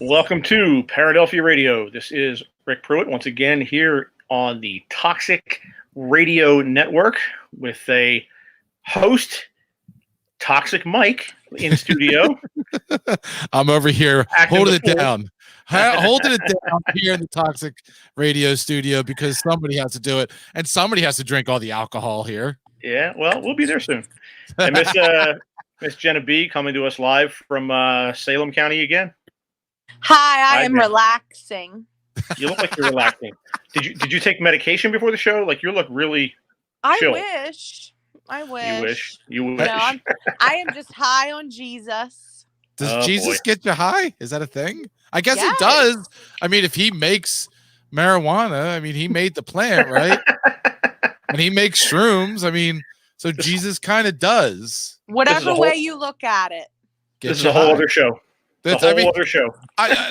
Welcome to Paradelphia Radio. This is Rick Pruitt once again here on the Toxic Radio Network with a host, Toxic Mike, in studio. I'm over here holding it down. Holding it down here in the Toxic Radio studio because somebody has to do it, and somebody has to drink all the alcohol here. Yeah, well, we'll be there soon. And Miss Jenna B coming to us live from Salem County again. Hi, I am relaxing. You look like you're relaxing. Did you take medication before the show? Like, you look really chill. I wish. You wish. No, I am just high on Jesus. Does Jesus get you high? Is that a thing? I guess it does. I mean, if he makes marijuana, I mean, he made the plant, right? And he makes shrooms. I mean, so Jesus kind of does. Whatever way you look at it. This is a whole other show. That's a whole other show.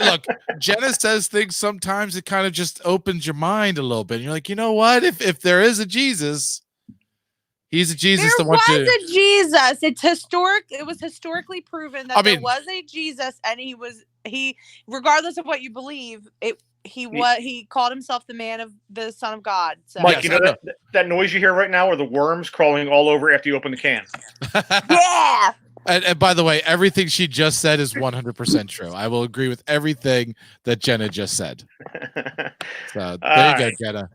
Look, Jenna says things sometimes it kind of just opens your mind a little bit. And you're like, you know what? If there is a Jesus, he's a Jesus. There was a Jesus. It's historic. It was historically proven that there was a Jesus, and he regardless of what you believe, he called himself the Son of God. So. Mike, you know that noise you hear right now are the worms crawling all over after you open the can. Yeah. And by the way, everything she just said is 100% true. I will agree with everything that Jenna just said. So there you go, Jenna.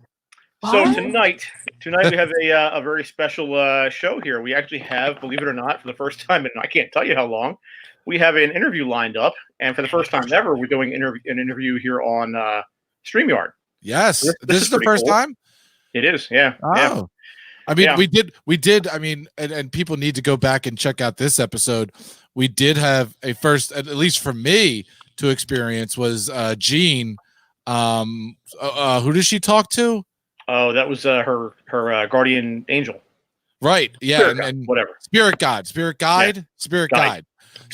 So tonight we have a very special show here. We actually have, believe it or not, for the first time in I can't tell you how long, we have an interview lined up, and for the first time ever, we're doing an interview here on StreamYard. Yes, this is the first time. It is, yeah. Oh. Yeah. I mean, we did. I mean, and people need to go back and check out this episode. We did have a first, at least for me, to experience was Jean. Who did she talk to? Oh, that was her guardian angel. Right. Yeah. And whatever. Spirit guide.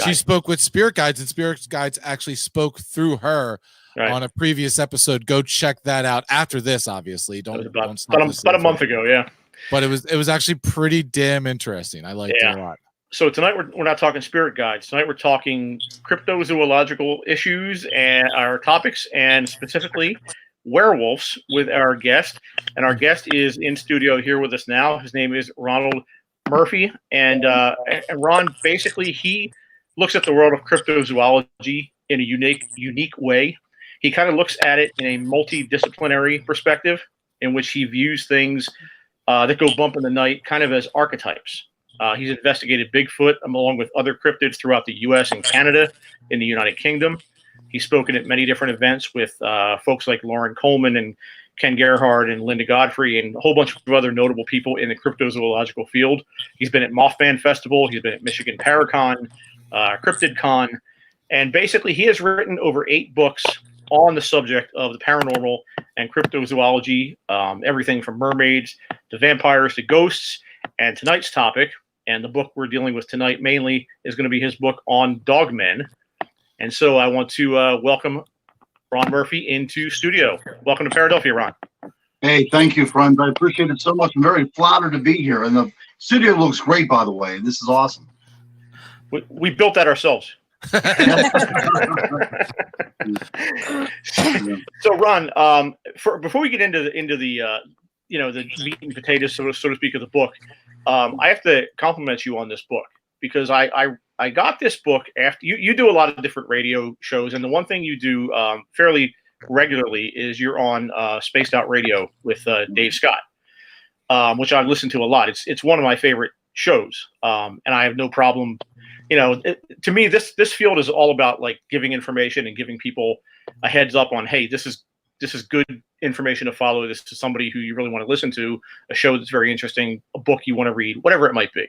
She spoke with spirit guides, and spirit guides actually spoke through her. Right. On a previous episode. Go check that out after this. Obviously, don't about a month ago. Yeah. But it was actually pretty damn interesting. I liked it a lot. So tonight we're not talking spirit guides. Tonight we're talking cryptozoological issues and our topics, and specifically werewolves with our guest. And our guest is in studio here with us now. His name is Ronald Murphy, and Ron basically he looks at the world of cryptozoology in a unique way. He kind of looks at it in a multidisciplinary perspective, in which he views things that go bump in the night kind of as archetypes. He's investigated Bigfoot along with other cryptids throughout the U.S. and Canada in the United Kingdom. He's spoken at many different events with folks like Lauren Coleman and Ken Gerhard and Linda Godfrey and a whole bunch of other notable people in the cryptozoological field. He's been at Mothman Festival. He's been at Michigan Paracon, CryptidCon. And basically he has written over 8 books on the subject of the paranormal and cryptozoology, everything from mermaids to vampires to ghosts. And tonight's topic, and the book we're dealing with tonight mainly, is going to be his book on dogmen. And so I want to welcome Ron Murphy into studio. Welcome to Paradelphia, Ron. Hey, thank you, friends. I appreciate it so much. I'm very flattered to be here. And the studio looks great, by the way. This is awesome. We built that ourselves. So Ron, before we get into the meat and potatoes, so to speak, of the book, I have to compliment you on this book because I got this book after you do a lot of different radio shows, and the one thing you do fairly regularly is you're on Spaced Out Radio with Dave Scott, which I listen to a lot. It's one of my favorite shows, and I have no problem. To me, this field is all about like giving information and giving people a heads up on, hey, this is good information to follow. This is somebody who you really want to listen to, a show that's very interesting, a book you want to read, whatever it might be.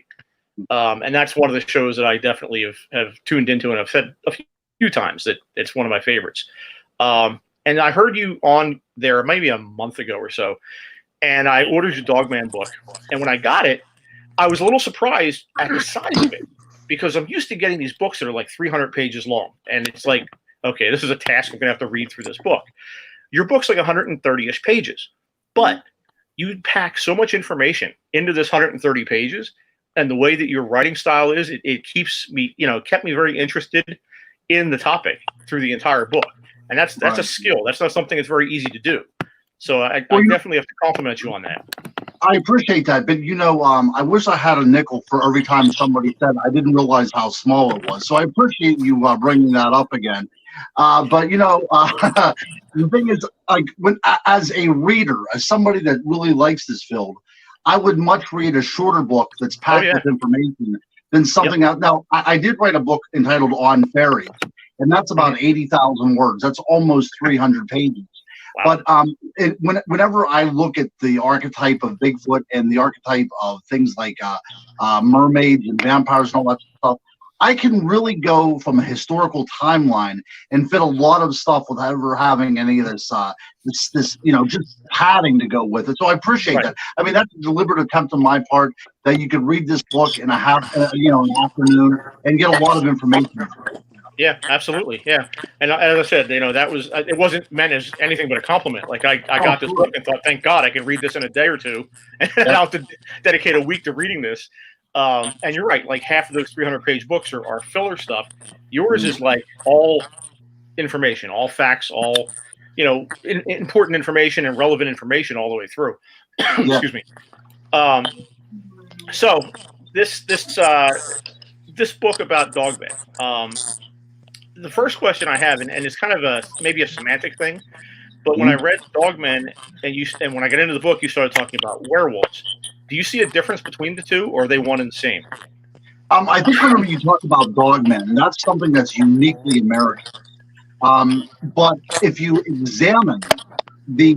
And that's one of the shows that I definitely have tuned into, and I've said a few times that it's one of my favorites. And I heard you on there maybe a month ago or so, and I ordered your Dogman book. And when I got it, I was a little surprised at the size of it, because I'm used to getting these books that are like 300 pages long. And it's like, okay, this is a task. I'm going to have to read through this book. Your book's like 130-ish pages, but you pack so much information into this 130 pages, and the way that your writing style is, it keeps me, kept me very interested in the topic through the entire book, and that's Right. a skill. That's not something that's very easy to do. So I definitely have to compliment you on that. I appreciate that, but I wish I had a nickel for every time somebody said I didn't realize how small it was. So I appreciate you bringing that up again. But the thing is, like, as a reader, as somebody that really likes this field, I would much read a shorter book that's packed with information than something else. Now, I did write a book entitled On Fairies, and that's about 80,000 words. That's almost 300 pages. Wow. But whenever I look at the archetype of Bigfoot and the archetype of things like mermaids and vampires and all that stuff, I can really go from a historical timeline and fit a lot of stuff without ever having any of this, just padding to go with it. So I appreciate that. I mean, that's a deliberate attempt on my part that you could read this book in an afternoon and get a lot of information. Yeah, absolutely. Yeah. And as I said, it wasn't meant as anything but a compliment. Like I got this book and thought, thank God I can read this in a day or two, and I'll have to dedicate a week to reading this. And you're right, like half of those 300-page books are filler stuff. Yours is like all information, all facts, all, important information and relevant information all the way through. Excuse me. So this book about dogmen, the first question I have, and it's kind of maybe a semantic thing, but when I read Dogmen and when I got into the book, you started talking about werewolves. Do you see a difference between the two, or are they one and the same? I think whenever you talk about dogmen, that's something that's uniquely American. But if you examine the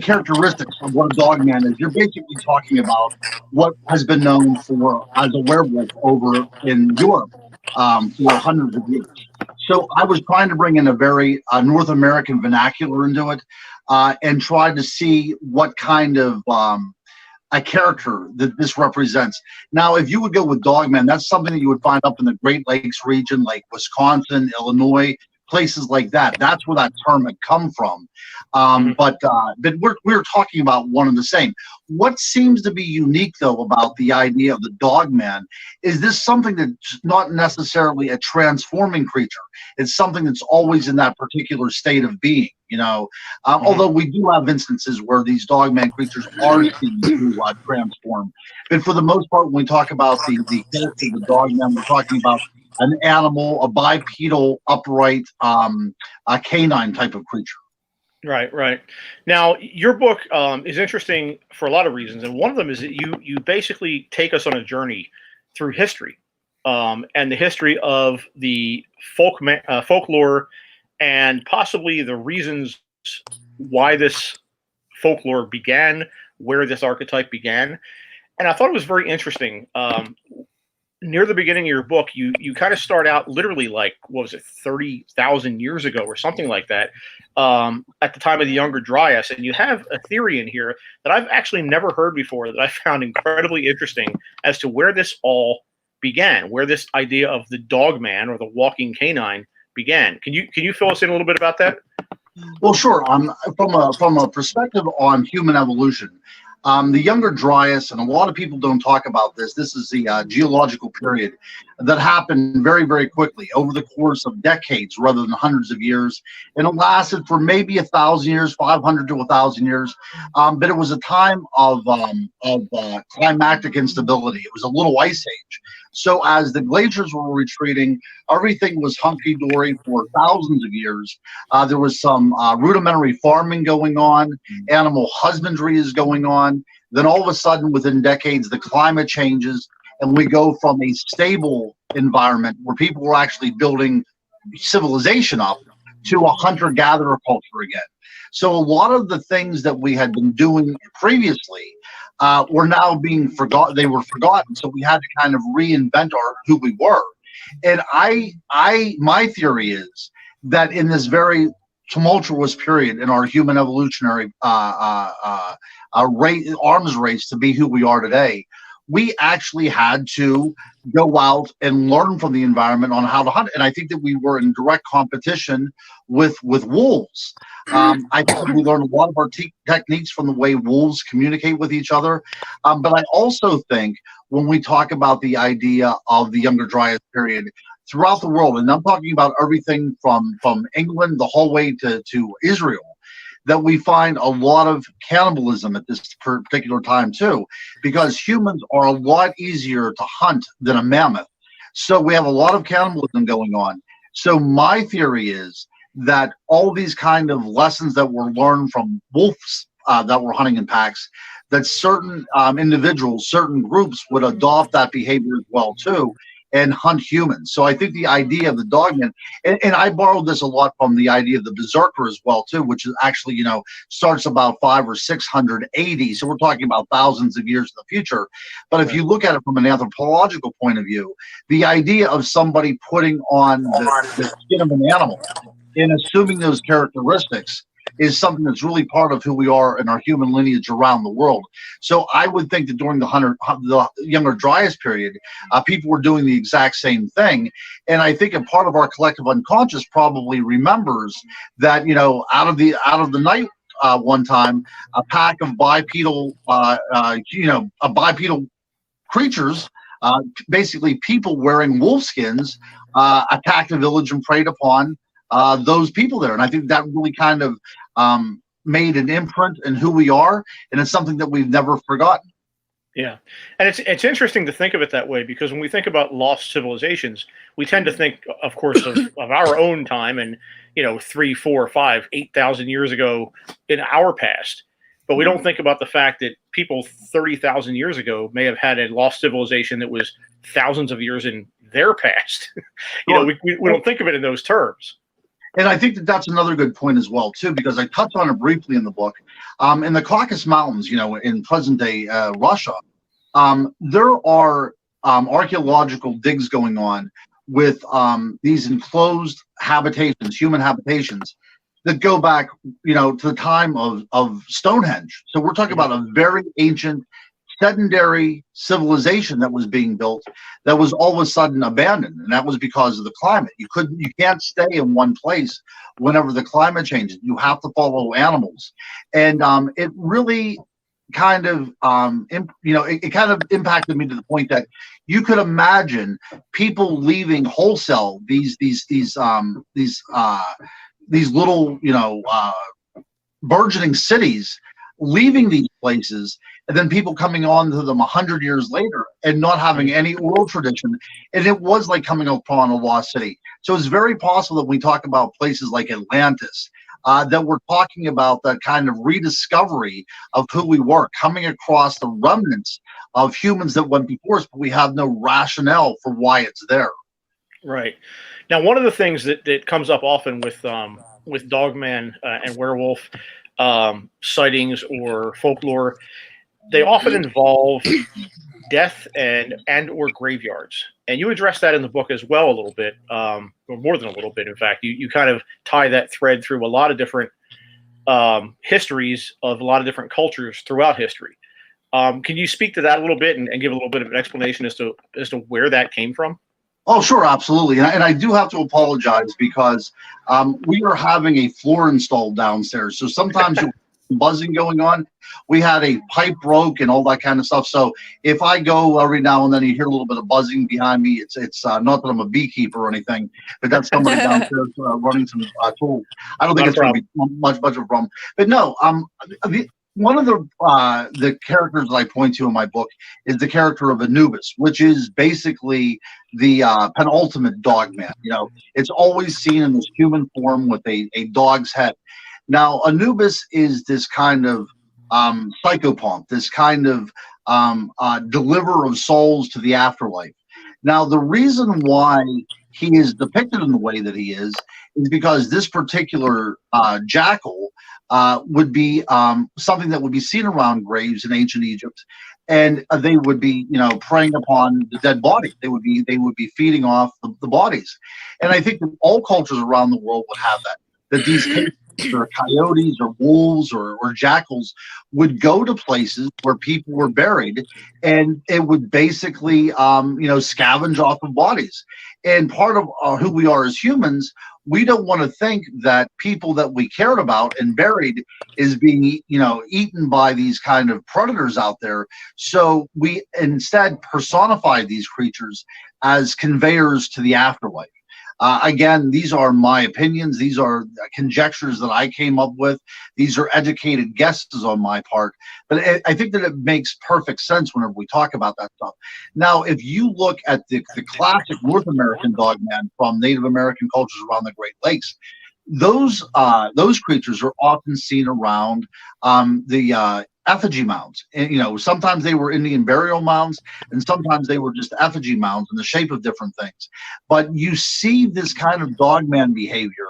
characteristics of what a dogman is, you're basically talking about what has been known as a werewolf over in Europe for hundreds of years. So I was trying to bring in a very North American vernacular into it, and try to see what kind of a character that this represents. Now, if you would go with dogman, that's something that you would find up in the Great Lakes region, like Wisconsin, Illinois, places like that. That's where that term had come from. But we're talking about one and the same. What seems to be unique, though, about the idea of the dogman is this something that's not necessarily a transforming creature. It's something that's always in that particular state of being, although we do have instances where these dogman creatures are seen to transform. But for the most part, when we talk about the character of the dogman, we're talking about an animal, a bipedal, upright, a canine type of creature. Right. Now, your book is interesting for a lot of reasons, and one of them is that you basically take us on a journey through history, and the history of the folklore, and possibly the reasons why this folklore began, where this archetype began. And I thought it was very interesting. Near the beginning of your book, you kind of start out literally like, 30,000 years ago or something like that, at the time of the Younger Dryas. And you have a theory in here that I've actually never heard before that I found incredibly interesting as to where this all began, where this idea of the dogman or the walking canine began. Can you fill us in a little bit about that? Well, sure. From a perspective on human evolution, the Younger Dryas, and a lot of people don't talk about this. This is the geological period that happened very, very quickly over the course of decades rather than hundreds of years. And it lasted for maybe 1,000 years, 500 to 1,000 years. But it was a time of climactic instability. It was a little ice age. So as the glaciers were retreating, everything was hunky-dory for thousands of years. There was some rudimentary farming going on. Animal husbandry is going on. Then all of a sudden, within decades, the climate changes, and we go from a stable environment where people were actually building civilization up to a hunter-gatherer culture again. So a lot of the things that we had been doing previously were now being forgotten. They were forgotten. So we had to kind of reinvent who we were. And my theory is that in this very tumultuous period in our human evolutionary arms race to be who we are today, we actually had to go out and learn from the environment on how to hunt. And I think that we were in direct competition with wolves. I think we learned a lot of our techniques from the way wolves communicate with each other. But I also think when we talk about the idea of the Younger Dryas period, throughout the world, and I'm talking about everything from England the whole way to Israel, that we find a lot of cannibalism at this particular time too, because humans are a lot easier to hunt than a mammoth. So we have a lot of cannibalism going on. So my theory is that all these kind of lessons that were learned from wolves that were hunting in packs, that certain individuals, certain groups would adopt that behavior as well too, and hunt humans. So I think the idea of the dogman, and I borrowed this a lot from the idea of the berserker as well too, which is actually, you know, starts about 500 or 680. So we're talking about thousands of years in the future. But if you look at it from an anthropological point of view, the idea of somebody putting on the skin of an animal and assuming those characteristics is something that's really part of who we are in our human lineage around the world. So I would think that during the Younger Dryas period, people were doing the exact same thing. And I think a part of our collective unconscious probably remembers that, you know, out of the night one time, a pack of bipedal, bipedal creatures, basically people wearing wolf skins, attacked a village and preyed upon those people there. And I think that really kind of made an imprint in who we are, and it's something that we've never forgotten. Yeah, and it's interesting to think of it that way, because when we think about lost civilizations, we tend to think, of course, of our own time and, you know, 3, 4, 5, 8,000 years ago in our past. But we don't think about the fact that people 30,000 years ago may have had a lost civilization that was thousands of years in their past. We don't think of it in those terms. And I think that that's another good point as well, too, because I touched on it briefly in the book. In the Caucasus Mountains, you know, in present-day Russia, there are archaeological digs going on with these enclosed habitations, human habitations, that go back, you know, to the time of Stonehenge. So we're talking about a very ancient, sedentary civilization that was being built that was all of a sudden abandoned, and that was because of the climate. You can't stay in one place whenever the climate changes. You have to follow animals, and it really kind of it kind of impacted me to the point that you could imagine people leaving wholesale these little, you know, burgeoning cities, leaving these places, and then people coming on to them 100 years later and not having any oral tradition. And it was like coming upon a lost city. So it's very possible that when we talk about places like Atlantis, that we're talking about that kind of rediscovery of who we were, coming across the remnants of humans that went before us, but we have no rationale for why it's there. Right. Now, one of the things that comes up often with dogman and werewolf sightings or folklore, they often involve death and or graveyards. And you address that in the book as well a little bit, or more than a little bit, in fact. You kind of tie that thread through a lot of different histories of a lot of different cultures throughout history. Can you speak to that a little bit and give a little bit of an explanation as to where that came from? Oh, sure, absolutely. And I do have to apologize because we are having a floor installed downstairs. So sometimes you'll buzzing going on. We had a pipe broke and all that kind of stuff. So if I go every now and then you hear a little bit of buzzing behind me, it's not that I'm a beekeeper or anything, but that's somebody downstairs running some tools. I don't think it's going to be much of a problem. But no, one of the characters that I point to in my book is the character of Anubis, which is basically the penultimate dogman. You know, it's always seen in this human form with a dog's head. Now, Anubis is this kind of psychopomp, this kind of deliverer of souls to the afterlife. Now, the reason why he is depicted in the way that he is because this particular jackal would be something that would be seen around graves in ancient Egypt, and they would be, you know, preying upon the dead body. They would be feeding off the bodies, and I think that all cultures around the world would have that. That these or coyotes or wolves or jackals would go to places where people were buried, and it would basically scavenge off of bodies. And part of who we are as humans, we don't want to think that people that we cared about and buried is being, eaten by these kind of predators out there. So we instead personify these creatures as conveyors to the afterlife. Again, these are my opinions. These are conjectures that I came up with. These are educated guesses on my part. But I think that it makes perfect sense whenever we talk about that stuff. Now, if you look at the classic North American dogman from Native American cultures around the Great Lakes, those creatures are often seen around the effigy mounds. And, sometimes they were Indian burial mounds, and sometimes they were just effigy mounds in the shape of different things. But you see this kind of dogman behavior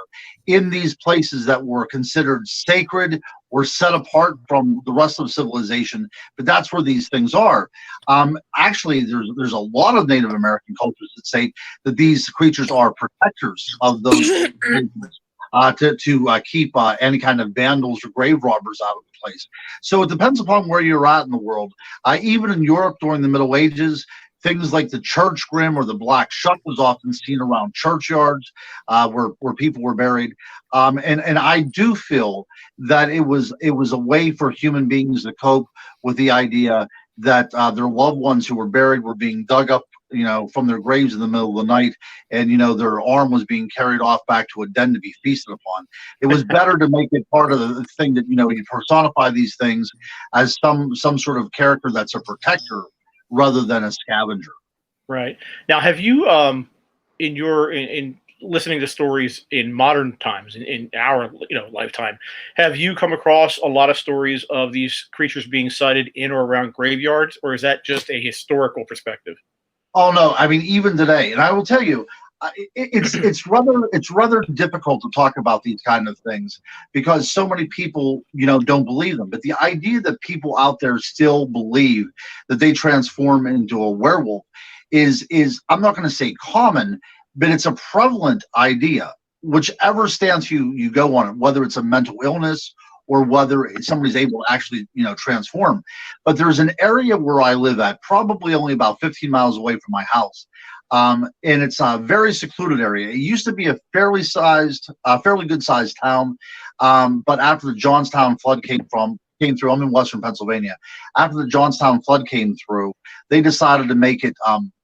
in these places that were considered sacred or set apart from the rest of civilization. But that's where these things are. Actually, there's a lot of Native American cultures that say that these creatures are protectors of those to keep any kind of vandals or grave robbers out of the place. So it depends upon where you're at in the world. Even in Europe during the Middle Ages, things like the church grim or the black shuck was often seen around churchyards where people were buried. And I do feel that it was a way for human beings to cope with the idea that their loved ones who were buried were being dug up, from their graves in the middle of the night, and their arm was being carried off back to a den to be feasted upon. It was better to make it part of the thing that you personify these things as some sort of character that's a protector rather than a scavenger. Right. Now, have you in listening to stories in modern times, in our lifetime, have you come across a lot of stories of these creatures being sighted in or around graveyards, or is that just a historical perspective? Oh no! I mean, even today, and I will tell you, it's rather difficult to talk about these kind of things because so many people don't believe them. But the idea that people out there still believe that they transform into a werewolf is I'm not going to say common, but it's a prevalent idea. Whichever stance you go on it, whether it's a mental illness or whether somebody's able to actually, transform. But there's an area where I live at, probably only about 15 miles away from my house. And it's a very secluded area. It used to be a fairly good sized town. But after the Johnstown flood came through, I'm in Western Pennsylvania. After the Johnstown flood came through, they decided to make it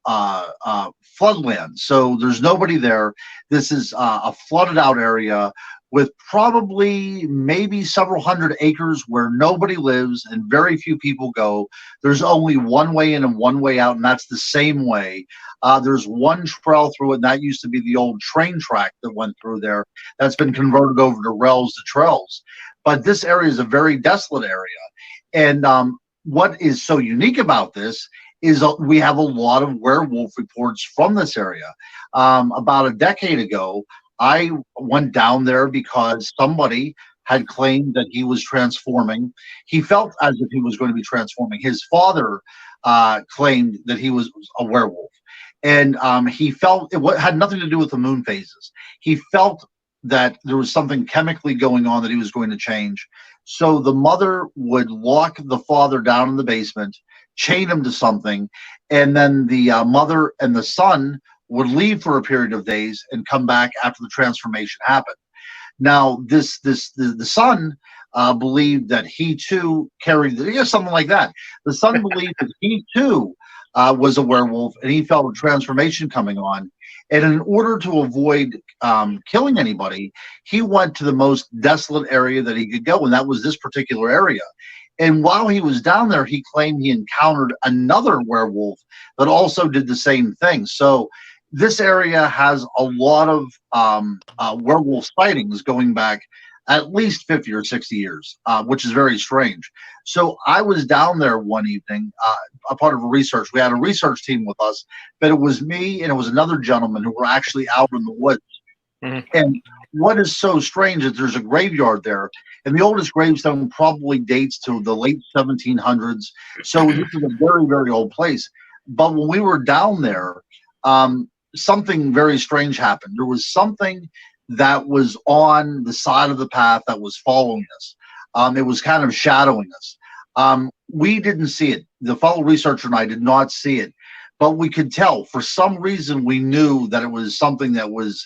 floodland. So there's nobody there. This is a flooded out area with probably maybe several hundred acres where nobody lives and very few people go. There's only one way in and one way out, and that's the same way. There's one trail through it, and that used to be the old train track that went through there. That's been converted over to rails to trails. But this area is a very desolate area. And what is so unique about this is we have a lot of werewolf reports from this area. About a decade ago, I went down there because somebody had claimed that he was transforming. He felt as if he was going to be transforming. His father claimed that he was a werewolf. And he felt it had nothing to do with the moon phases. He felt that there was something chemically going on that he was going to change. So the mother would lock the father down in the basement, chain him to something, and then the mother and the son would leave for a period of days and come back after the transformation happened. Now, the son believed that he too carried something like that. The son believed that he too was a werewolf, and he felt a transformation coming on. And in order to avoid killing anybody, he went to the most desolate area that he could go, and that was this particular area. And while he was down there, he claimed he encountered another werewolf that also did the same thing. So this area has a lot of werewolf sightings going back at least 50 or 60 years, which is very strange. So I was down there one evening, a part of a research. We had a research team with us, but it was me and it was another gentleman who were actually out in the woods. Mm-hmm. And what is so strange is there's a graveyard there, and the oldest gravestone probably dates to the late 1700s. So this is a very, very old place. But when we were down there, something very strange happened. There was something that was on the side of the path that was following us. It was kind of shadowing us. We didn't see it. The fellow researcher and I did not see it, but we could tell. For some reason, we knew that it was something that was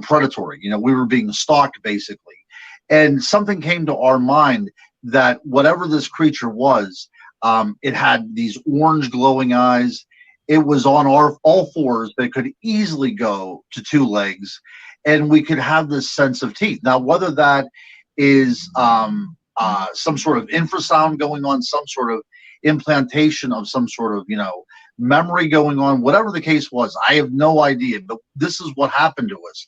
predatory. We were being stalked basically, and something came to our mind that whatever this creature was, it had these orange glowing eyes. It was on all fours that could easily go to 2 legs, and we could have this sense of teeth. Now, whether that is some sort of infrasound going on, some sort of implantation of some sort of, memory going on, whatever the case was, I have no idea, but this is what happened to us.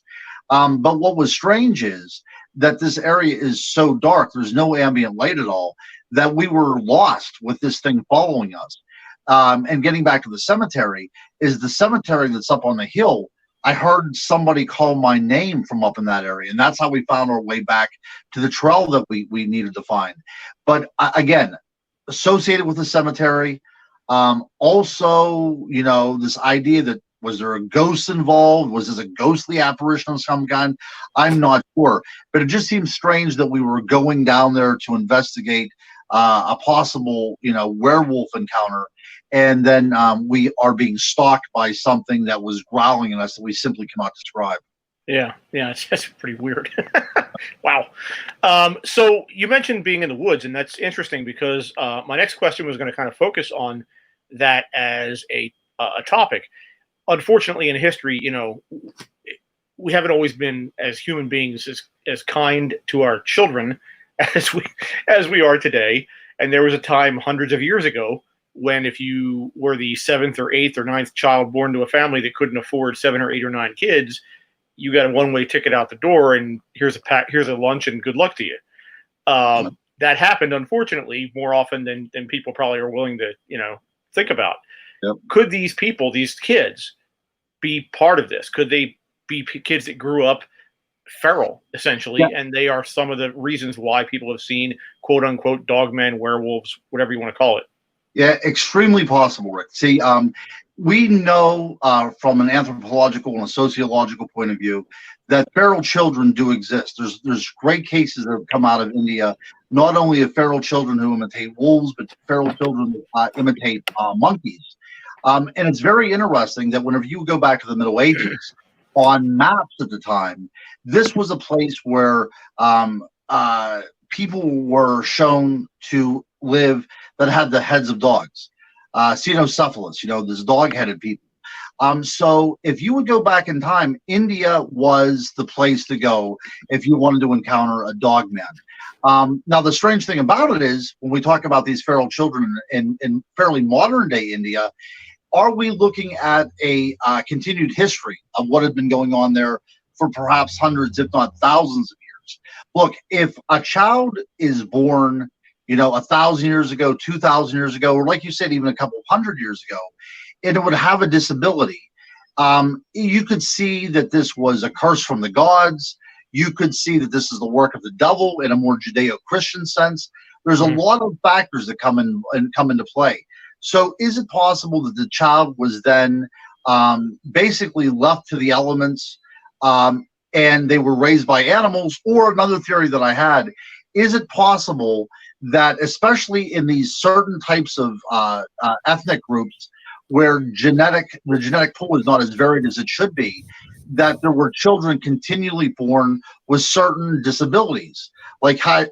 But what was strange is that this area is so dark, there's no ambient light at all, that we were lost with this thing following us. And getting back to the cemetery, is the cemetery that's up on the hill. I heard somebody call my name from up in that area, and that's how we found our way back to the trail that we needed to find. But again, associated with the cemetery, also, this idea that, was there a ghost involved? Was this a ghostly apparition of some kind? I'm not sure, but it just seems strange that we were going down there to investigate a possible, werewolf encounter, and then we are being stalked by something that was growling at us that we simply cannot describe. Yeah, it's pretty weird. Wow. So you mentioned being in the woods, and that's interesting because my next question was going to kind of focus on that as a topic. Unfortunately, in history, we haven't always been, as human beings, as kind to our children as we are today. And there was a time hundreds of years ago when, if you were the 7th or 8th or 9th child born to a family that couldn't afford 7 or 8 or 9 kids, you got a one-way ticket out the door, and here's a lunch and good luck to you. That happened, unfortunately, more often than people probably are willing to think about. Yep. Could these people, these kids, be part of this? Could they be kids that grew up feral, essentially, yeah. And they are some of the reasons why people have seen quote unquote dogmen, werewolves, whatever you want to call it? Yeah, extremely possible, Rick. See, we know from an anthropological and a sociological point of view that feral children do exist. There's great cases that have come out of India, not only of feral children who imitate wolves, but feral children that imitate monkeys. And it's very interesting that whenever you go back to the Middle Ages, on maps at the time, this was a place where people were shown to live that had the heads of dogs, cynocephalus, this dog-headed people. So if you would go back in time, India was the place to go if you wanted to encounter a dog man. Now, the strange thing about it is, when we talk about these feral children in fairly modern day India, are we looking at a continued history of what had been going on there for perhaps hundreds, if not thousands of years? Look, if a child is born 1,000 years ago, 2,000 years ago, or like you said, even a couple hundred years ago, and it would have a disability, you could see that this was a curse from the gods. You could see that this is the work of the devil in a more Judeo-Christian sense. There's a lot of factors that come into play. So is it possible that the child was then basically left to the elements and they were raised by animals? Or another theory that I had, is it possible that, especially in these certain types of ethnic groups where the genetic pool is not as varied as it should be, that there were children continually born with certain disabilities, like like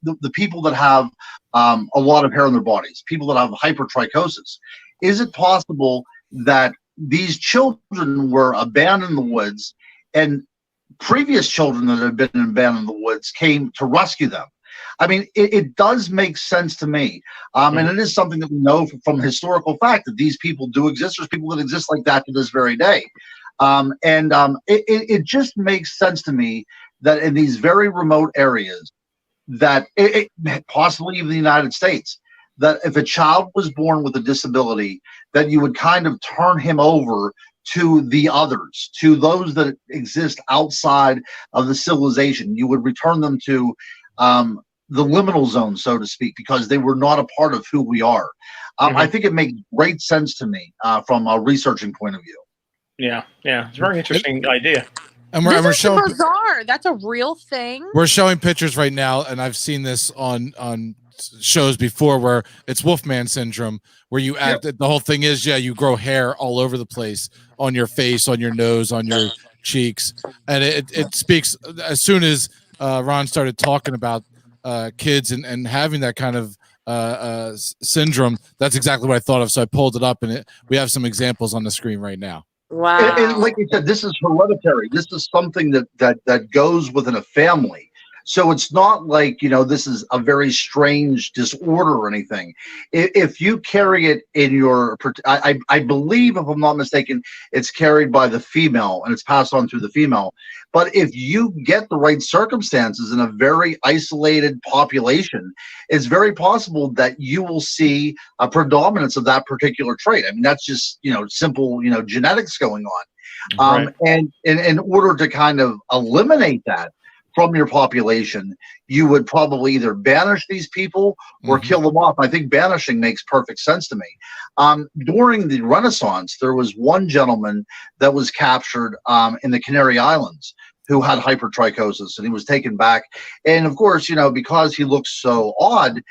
the people that have a lot of hair on their bodies, people that have hypertrichosis? Is it possible that these children were abandoned in the woods, and previous children that had been abandoned in the woods came to rescue them? I mean, it does make sense to me. And it is something that we know from historical fact, that these people do exist. There's people that exist like that to this very day. It just makes sense to me that in these very remote areas, that possibly even the United States, that if a child was born with a disability, that you would kind of turn him over to the others, to those that exist outside of the civilization. You would return them to the liminal zone, so to speak, because they were not a part of who we are. I think it makes great sense to me from a researching point of view. Yeah, it's a very interesting idea. And we're showing bizarre. That's a real thing. We're showing pictures right now, and I've seen this on shows before where it's Wolfman syndrome, where you act. The whole thing is, you grow hair all over the place on your face, on your nose, on your cheeks, and it speaks as soon as Ron started talking about kids and having that kind of syndrome. That's exactly what I thought of. So I pulled it up, and we have some examples on the screen right now. Wow. And like you said, this is hereditary. This is something that goes within a family. So it's not like, this is a very strange disorder or anything. If you carry it in your, I believe, if I'm not mistaken, it's carried by the female and it's passed on through the female. But if you get the right circumstances in a very isolated population, it's very possible that you will see a predominance of that particular trait. I mean, that's just, simple, genetics going on. Right. And in order to kind of eliminate that from your population, you would probably either banish these people or kill them off. I think banishing makes perfect sense to me. During the Renaissance, there was one gentleman that was captured in the Canary Islands who had hypertrichosis, and he was taken back. And of course, because he looked so odd,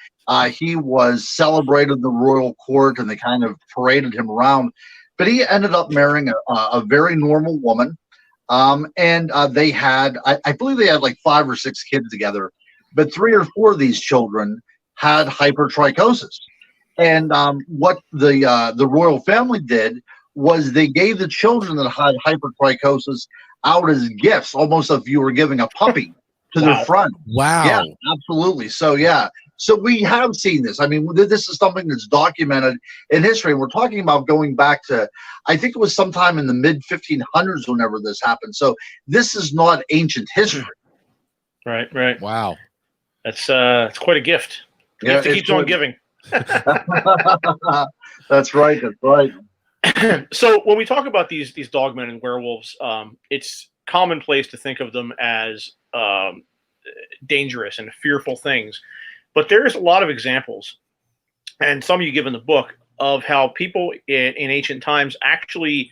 he was celebrated in the royal court, and they kind of paraded him around. But he ended up marrying a very normal woman. And they had, I believe they had like 5 or 6 kids together, but 3 or 4 of these children had hypertrichosis. And what the royal family did was they gave the children that had hypertrichosis out as gifts, almost as if you were giving a puppy to their friend. Wow. Yeah, absolutely. So, So we have seen this. I mean, this is something that's documented in history. We're talking about going back to, I think it was sometime in the mid-1500s whenever this happened. So this is not ancient history. Right. Wow. That's it's quite a gift. Gift that keeps on giving. That's right. So when we talk about these dogmen and werewolves, it's commonplace to think of them as dangerous and fearful things. But there's a lot of examples, and some you give in the book, of how people in ancient times actually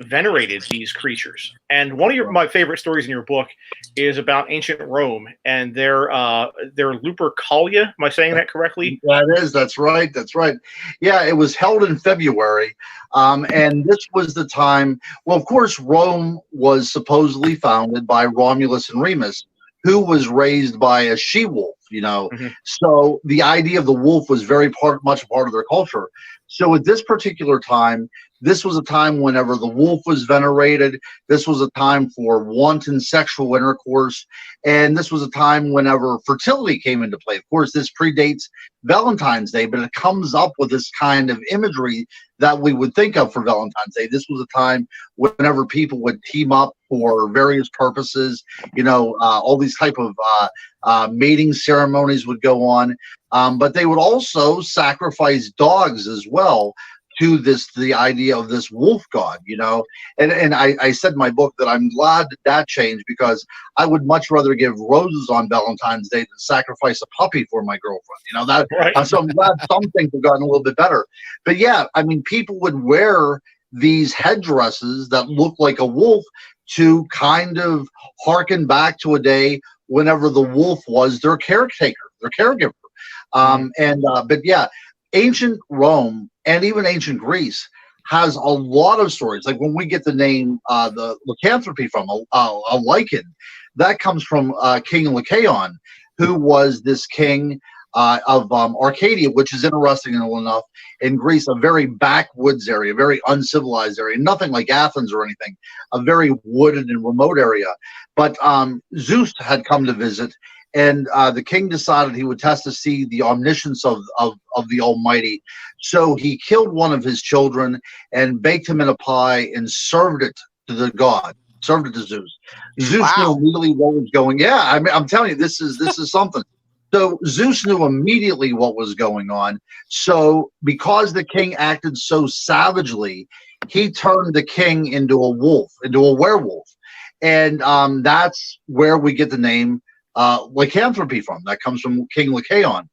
venerated these creatures. And one of my favorite stories in your book is about ancient Rome and their Lupercalia. Am I saying that correctly? That is. That's right. Yeah, it was held in February, and this was the time. Well, of course, Rome was supposedly founded by Romulus and Remus, who was raised by a she-wolf. So the idea of the wolf was very much a part of their culture. So at this particular time, this was a time whenever the wolf was venerated. This was a time for wanton sexual intercourse. And this was a time whenever fertility came into play. Of course, this predates Valentine's Day, but it comes up with this kind of imagery that we would think of for Valentine's Day. This was a time whenever people would team up for various purposes. All these type of mating ceremonies would go on. But they would also sacrifice dogs as well to the idea of this wolf god, and I said in my book that I'm glad that changed, because I would much rather give roses on Valentine's Day than sacrifice a puppy for my girlfriend, Right. So I'm glad some things have gotten a little bit better. But yeah, I mean, people would wear these headdresses that look like a wolf to kind of harken back to a day whenever the wolf was their caretaker, their caregiver. But yeah, ancient Rome and even ancient Greece has a lot of stories. Like when we get the name, the lycanthropy from a lichen, that comes from King Lycaon, who was this king of Arcadia, which is interesting enough, in Greece, a very backwoods area, very uncivilized area, nothing like Athens or anything, a very wooded and remote area. But Zeus had come to visit, and the king decided he would test to see the omniscience of the Almighty. So he killed one of his children and baked him in a pie and served it to the god, served it to Zeus. Zeus knew immediately what was going. Yeah, I mean, I'm telling you, this is something. So Zeus knew immediately what was going on. So because the king acted so savagely, he turned the king into a wolf, into a werewolf. And that's where we get the name lycanthropy from. That comes from King Lycaon.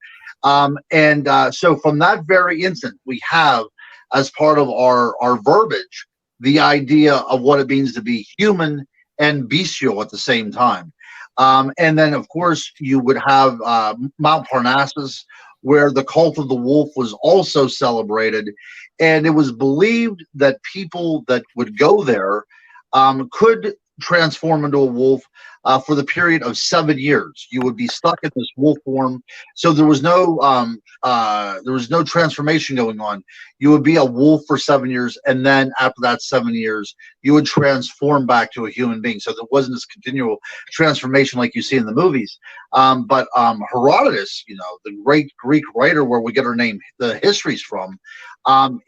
So from that very instant, we have, as part of our verbiage, the idea of what it means to be human and bestial at the same time. And then, of course, you would have Mount Parnassus, where the cult of the wolf was also celebrated. And it was believed that people that would go there could transform into a wolf for the period of 7 years. You would be stuck in this wolf form, so there was no transformation going on. You would be a wolf for 7 years, and then after that 7 years, you would transform back to a human being. So there wasn't this continual transformation like you see in the movies. But Herodotus, the great Greek writer, where we get our name, the histories from,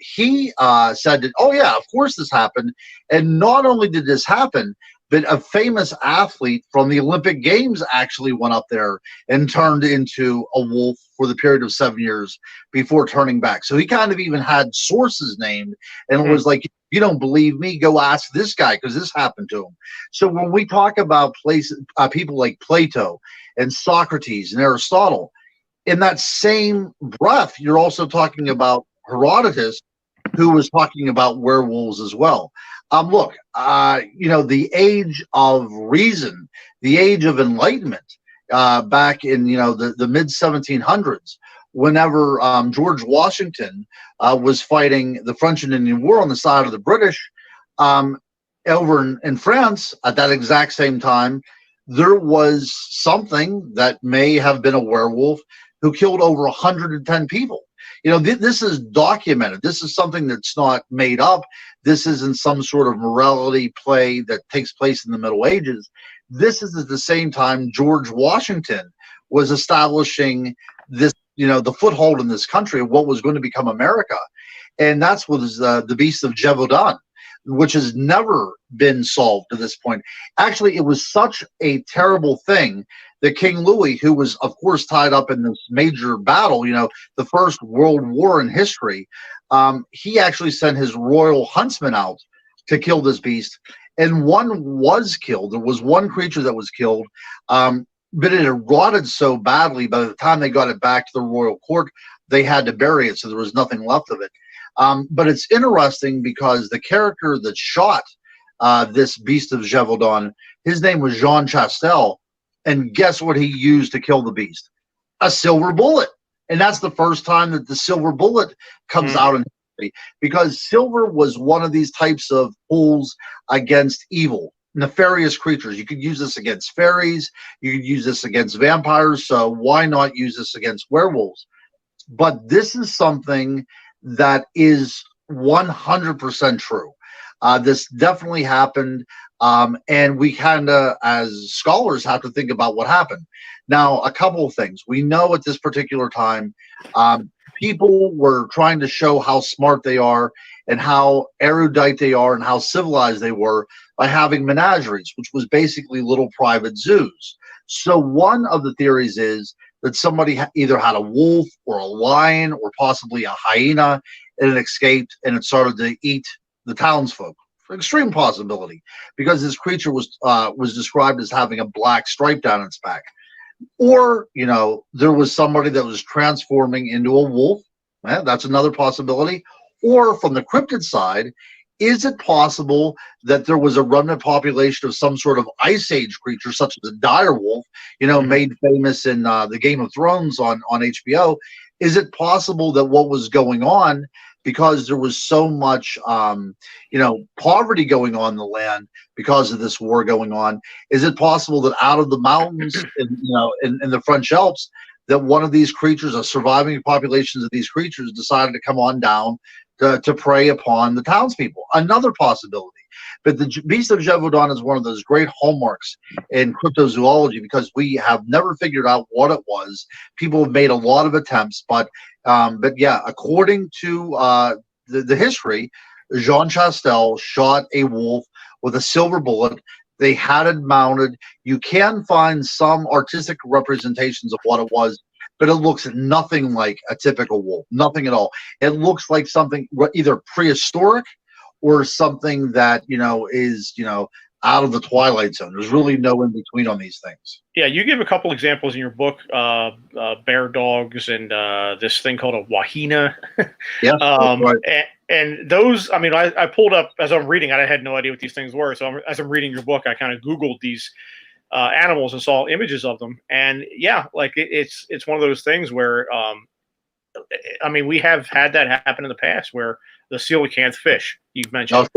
he said that, oh yeah, of course this happened. And not only did this happen, but a famous athlete from the Olympic Games actually went up there and turned into a wolf for the period of 7 years before turning back. So he kind of even had sources named, and it was like, you don't believe me, go ask this guy, because this happened to him. So when we talk about people like Plato and Socrates and Aristotle, in that same breath, you're also talking about Herodotus, who was talking about werewolves as well. Look, the age of reason, the age of enlightenment, back in the mid 1700s, whenever George Washington was fighting the French and Indian War on the side of the British, over in France at that exact same time, there was something that may have been a werewolf who killed over 110 people. This is documented. This is something that's not made up. This isn't some sort of morality play that takes place in the Middle Ages. This is at the same time George Washington was establishing this, the foothold in this country of what was going to become America. And that's what is the Beast of Gévaudan, which has never been solved to this point. Actually, it was such a terrible thing that King Louis, who was, of course, tied up in this major battle, the First World War in history, he actually sent his royal huntsman out to kill this beast. And one was killed. There was one creature that was killed, but it had rotted so badly, by the time they got it back to the royal court, they had to bury it, so there was nothing left of it. But it's interesting because the character that shot this Beast of Gévaudan, his name was Jean Chastel, and guess what he used to kill the beast? A silver bullet. And that's the first time that the silver bullet comes out in history, because silver was one of these types of tools against evil, nefarious creatures. You could use this against fairies, you could use this against vampires, so why not use this against werewolves? But this is something that is 100% true. This definitely happened, and we kind of, as scholars, have to think about what happened. Now, a couple of things. We know at this particular time, people were trying to show how smart they are and how erudite they are and how civilized they were by having menageries, which was basically little private zoos. So one of the theories is that somebody either had a wolf or a lion or possibly a hyena, and it escaped and it started to eat the townsfolk. Extreme possibility, because this creature was described as having a black stripe down its back. Or, there was somebody that was transforming into a wolf. That's another possibility. Or from the cryptid side, is it possible that there was a remnant population of some sort of Ice Age creature, such as a dire wolf, made famous in the Game of Thrones on HBO? Is it possible that what was going on, because there was so much, poverty going on in the land because of this war going on, is it possible that out of the mountains, in the French Alps, that one of these creatures, a surviving populations of these creatures, decided to come on down to prey upon the townspeople? Another possibility. But the Beast of Gévaudan is one of those great hallmarks in cryptozoology, because we have never figured out what it was. People have made a lot of attempts, but yeah, according to the history, Jean Chastel shot a wolf with a silver bullet. They had it mounted. You can find some artistic representations of what it was, but it looks nothing like a typical wolf, nothing at all. It looks like something either prehistoric or something that, is, out of the Twilight Zone. There's really no in between on these things. Yeah, you give a couple examples in your book, bear dogs and this thing called a wahina. Yeah, right. And those, I pulled up as I'm reading. I had no idea what these things were. So as I'm reading your book, I kind of Googled these animals and saw images of them. And yeah, like it's one of those things where, I mean, we have had that happen in the past where the coelacanth fish you've mentioned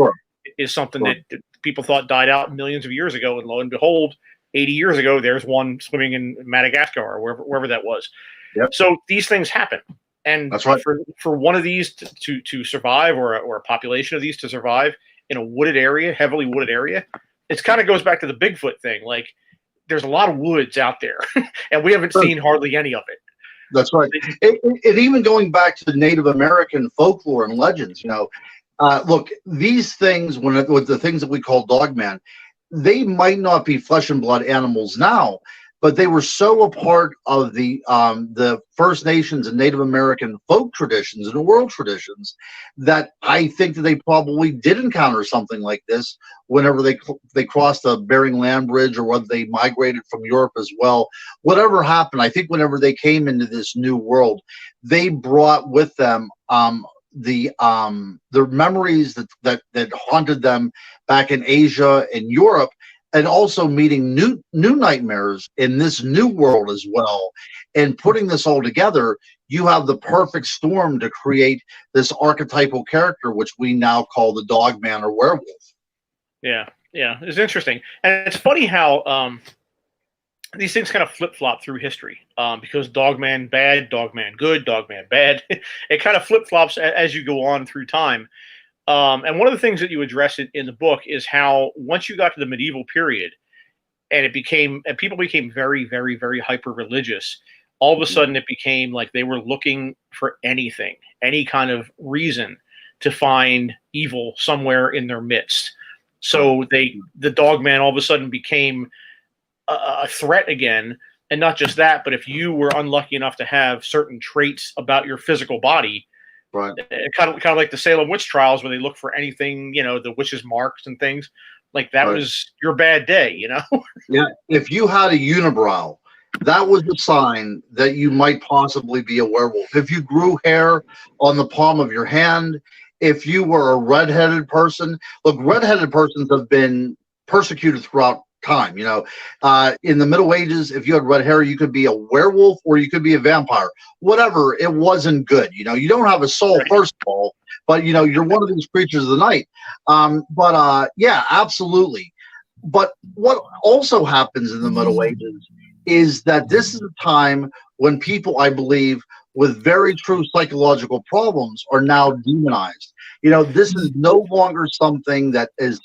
is something that people thought died out millions of years ago, and lo and behold, 80 years ago, there's one swimming in Madagascar or wherever that was. Yep. So these things happen. And that's right. For one of these to survive, or a population of these to survive in a wooded area, heavily wooded area, it kind of goes back to the Bigfoot thing. Like, there's a lot of woods out there, and we haven't seen hardly any of it. That's right. It even going back to the Native American folklore and legends, you know, look, these things, with the things that we call dogman, they might not be flesh and blood animals now, but they were so a part of the First Nations and Native American folk traditions and world traditions that I think that they probably did encounter something like this whenever they crossed the Bering Land Bridge, or whether they migrated from Europe as well. Whatever happened, I think whenever they came into this new world, they brought with them the memories that haunted them back in Asia and Europe, and also meeting new nightmares in this new world as well. And putting this all together, you have the perfect storm to create this archetypal character, which we now call the dogman or werewolf. Yeah, it's interesting. And it's funny how these things kind of flip-flop through history, because dogman bad, dogman good, dogman bad. It kind of flip-flops as you go on through time. And one of the things that you address in the book is how once you got to the medieval period, and people became very, very, very hyper religious, all of a sudden it became like they were looking for anything, any kind of reason to find evil somewhere in their midst. So the dogman all of a sudden became a threat again. And not just that, but if you were unlucky enough to have certain traits about your physical body, right, kind of like the Salem witch trials, where they look for anything, you know, the witch's marks and things like that, was your bad day, you know? Yeah. If you had a unibrow, that was the sign that you might possibly be a werewolf. If you grew hair on the palm of your hand, if you were a redheaded person, look, redheaded persons have been persecuted throughout time. You know, in the Middle Ages, if you had red hair, you could be a werewolf or you could be a vampire. Whatever, it wasn't good. You know, you don't have a soul, first of all, but you know, you're one of these creatures of the night. Yeah, absolutely. But what also happens in the Middle Ages is that this is a time when people, I believe, with very true psychological problems are now demonized. You know, this is no longer something that is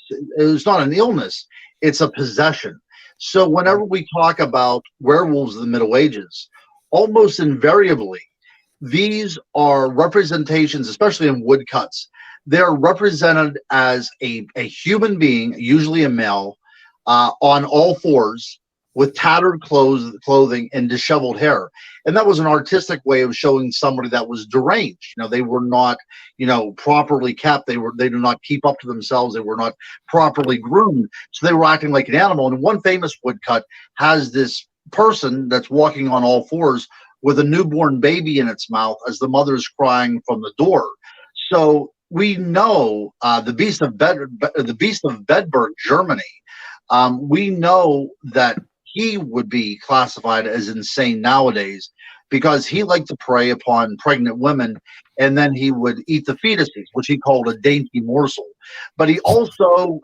not an illness. It's a possession. So whenever we talk about werewolves of the Middle Ages, almost invariably, these are representations, especially in woodcuts. They're represented as a human being, usually a male, on all fours, with tattered clothing and disheveled hair. And that was an artistic way of showing somebody that was deranged. You know, they were not, you know, properly kept. They did not keep up to themselves. They were not properly groomed. So they were acting like an animal. And one famous woodcut has this person that's walking on all fours with a newborn baby in its mouth as the mother's crying from the door. So we know the Beast of Bedburg, Germany. We know that he would be classified as insane nowadays because he liked to prey upon pregnant women, and then he would eat the fetuses, which he called a dainty morsel. But he also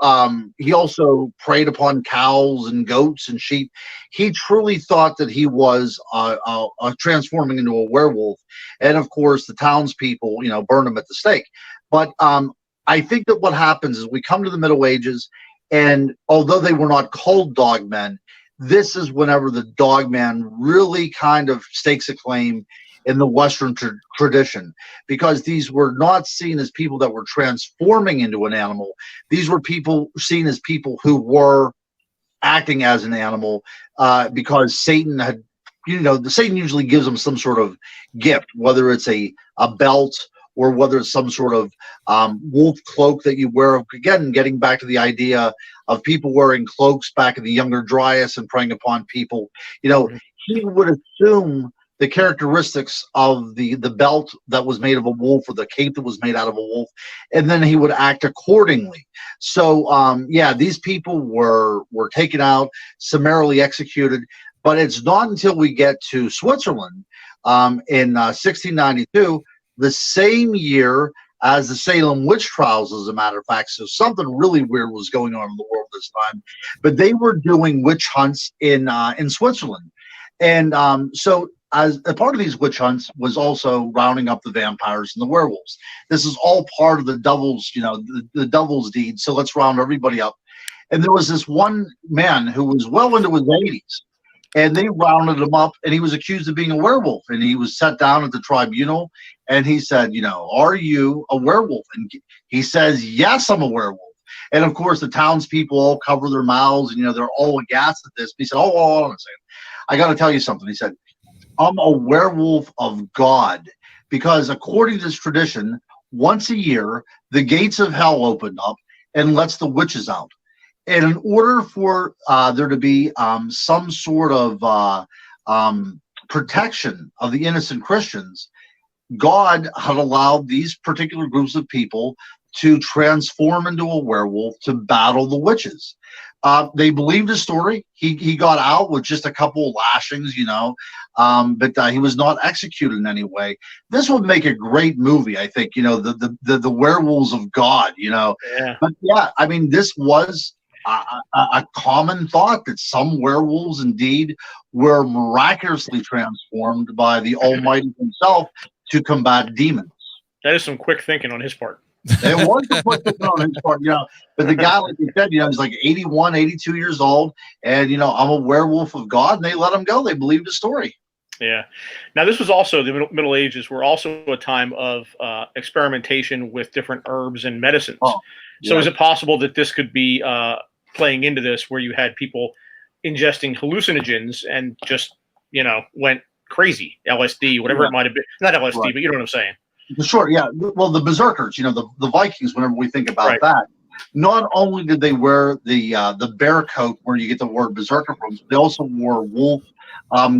preyed upon cows and goats and sheep. He truly thought that he was transforming into a werewolf, and of course the townspeople, you know, burned him at the stake. But I think that what happens is we come to the Middle Ages, and although they were not called dogmen, this is whenever the dogman really kind of stakes a claim in the Western tradition, because these were not seen as people that were transforming into an animal. These were people seen as people who were acting as an animal, because Satan had, you know, Satan usually gives them some sort of gift, whether it's a belt or whether it's some sort of wolf cloak that you wear. Again, getting back to the idea of people wearing cloaks back in the Younger Dryas and preying upon people, you know, he would assume the characteristics of the belt that was made of a wolf or the cape that was made out of a wolf, and then he would act accordingly. So yeah, these people were taken out, summarily executed. But it's not until we get to Switzerland in 1692, the same year as the Salem witch trials, as a matter of fact. So something really weird was going on in the world this time. But they were doing witch hunts in Switzerland. And so as a part of these witch hunts was also rounding up the vampires and the werewolves. This is all part of the devil's, the devil's deed. So let's round everybody up. And there was this one man who was well into his 80s. And they rounded him up, and he was accused of being a werewolf. And he was set down at the tribunal, and he said, are you a werewolf? And he says, yes, I'm a werewolf. And of course, the townspeople all cover their mouths, and they're all aghast at this. But he said, hold on a second. I got to tell you something. He said, I'm a werewolf of God, because according to this tradition, once a year, the gates of hell open up and lets the witches out. And in order for there to be some sort of protection of the innocent Christians, God had allowed these particular groups of people to transform into a werewolf to battle the witches. They believed his story. He got out with just a couple of lashings, but he was not executed in any way. This would make a great movie, I think. The werewolves of God. Yeah. But yeah, I mean, this was a common thought that some werewolves indeed were miraculously transformed by the Almighty himself to combat demons. That is some quick thinking on his part. It was a quick thinking on his part, but the guy, like you said, he's like 81, 82 years old, and I'm a werewolf of God, and they let him go. They believed his story. Yeah. Now, this was also the Middle Ages were also a time of experimentation with different herbs and medicines. Oh, yeah. So is it possible that this could be playing into this, where you had people ingesting hallucinogens and just, went crazy, LSD, whatever it might have been. Not LSD, Right. But you know what I'm saying. Sure, yeah. Well, the berserkers, the Vikings, whenever we think about that, not only did they wear the bear coat where you get the word berserker from, they also wore wolf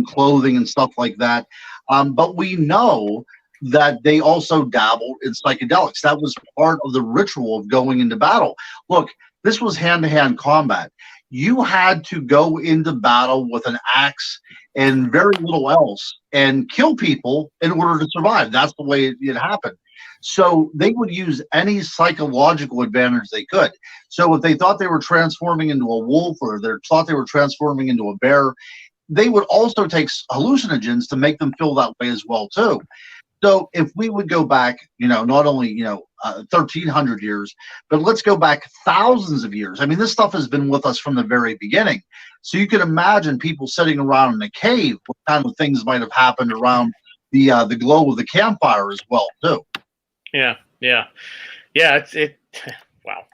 clothing and stuff like that. But we know that they also dabbled in psychedelics. That was part of the ritual of going into battle. Look, this was hand-to-hand combat. You had to go into battle with an axe and very little else and kill people in order to survive. That's the way it happened. So they would use any psychological advantage they could. So if they thought they were transforming into a wolf, or they thought they were transforming into a bear, they would also take hallucinogens to make them feel that way as well too. So if we would go back, not only 1,300 years, but let's go back thousands of years. I mean, this stuff has been with us from the very beginning. So you can imagine people sitting around in a cave, what kind of things might have happened around the glow of the campfire as well too. Yeah. Wow.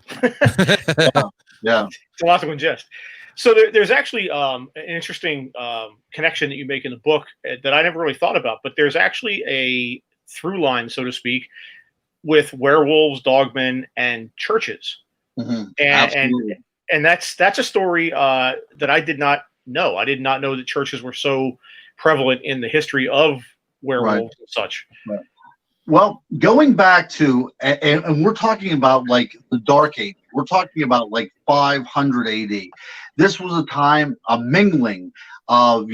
Yeah. It's a lot to ingest. So there's actually an interesting connection that you make in the book that I never really thought about, but there's actually a through line, so to speak, with werewolves, dogmen, and churches. Mm-hmm. And that's a story that I did not know. I did not know that churches were so prevalent in the history of werewolves and such. Right. Well, going back to, and we're talking about like the Dark Age, we're talking about like 500 AD. This was a time, a mingling of,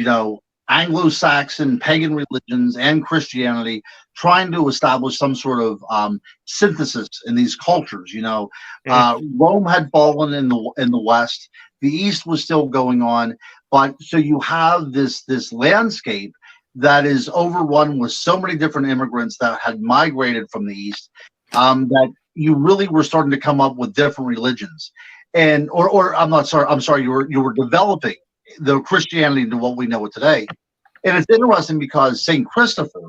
Anglo-Saxon pagan religions and Christianity, trying to establish some sort of synthesis in these cultures. Rome had fallen in the West. The East was still going on, but so you have this landscape that is overrun with so many different immigrants that had migrated from the East, that you really were starting to come up with different religions, and I'm sorry, you were developing the Christianity into what we know it today. And it's interesting because Saint Christopher,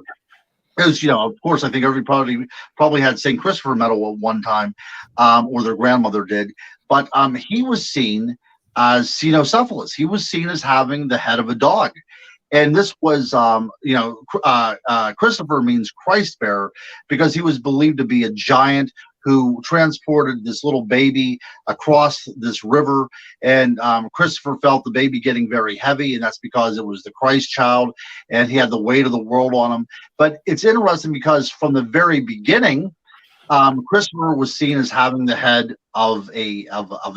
because of course I think everybody probably had Saint Christopher medal at one time, or their grandmother did, but he was seen as Cynocephalus. He was seen as having the head of a dog. And this was, Christopher means Christ bearer, because he was believed to be a giant who transported this little baby across this river. And Christopher felt the baby getting very heavy, and that's because it was the Christ child, and he had the weight of the world on him. But it's interesting because from the very beginning, Christopher was seen as having the head of a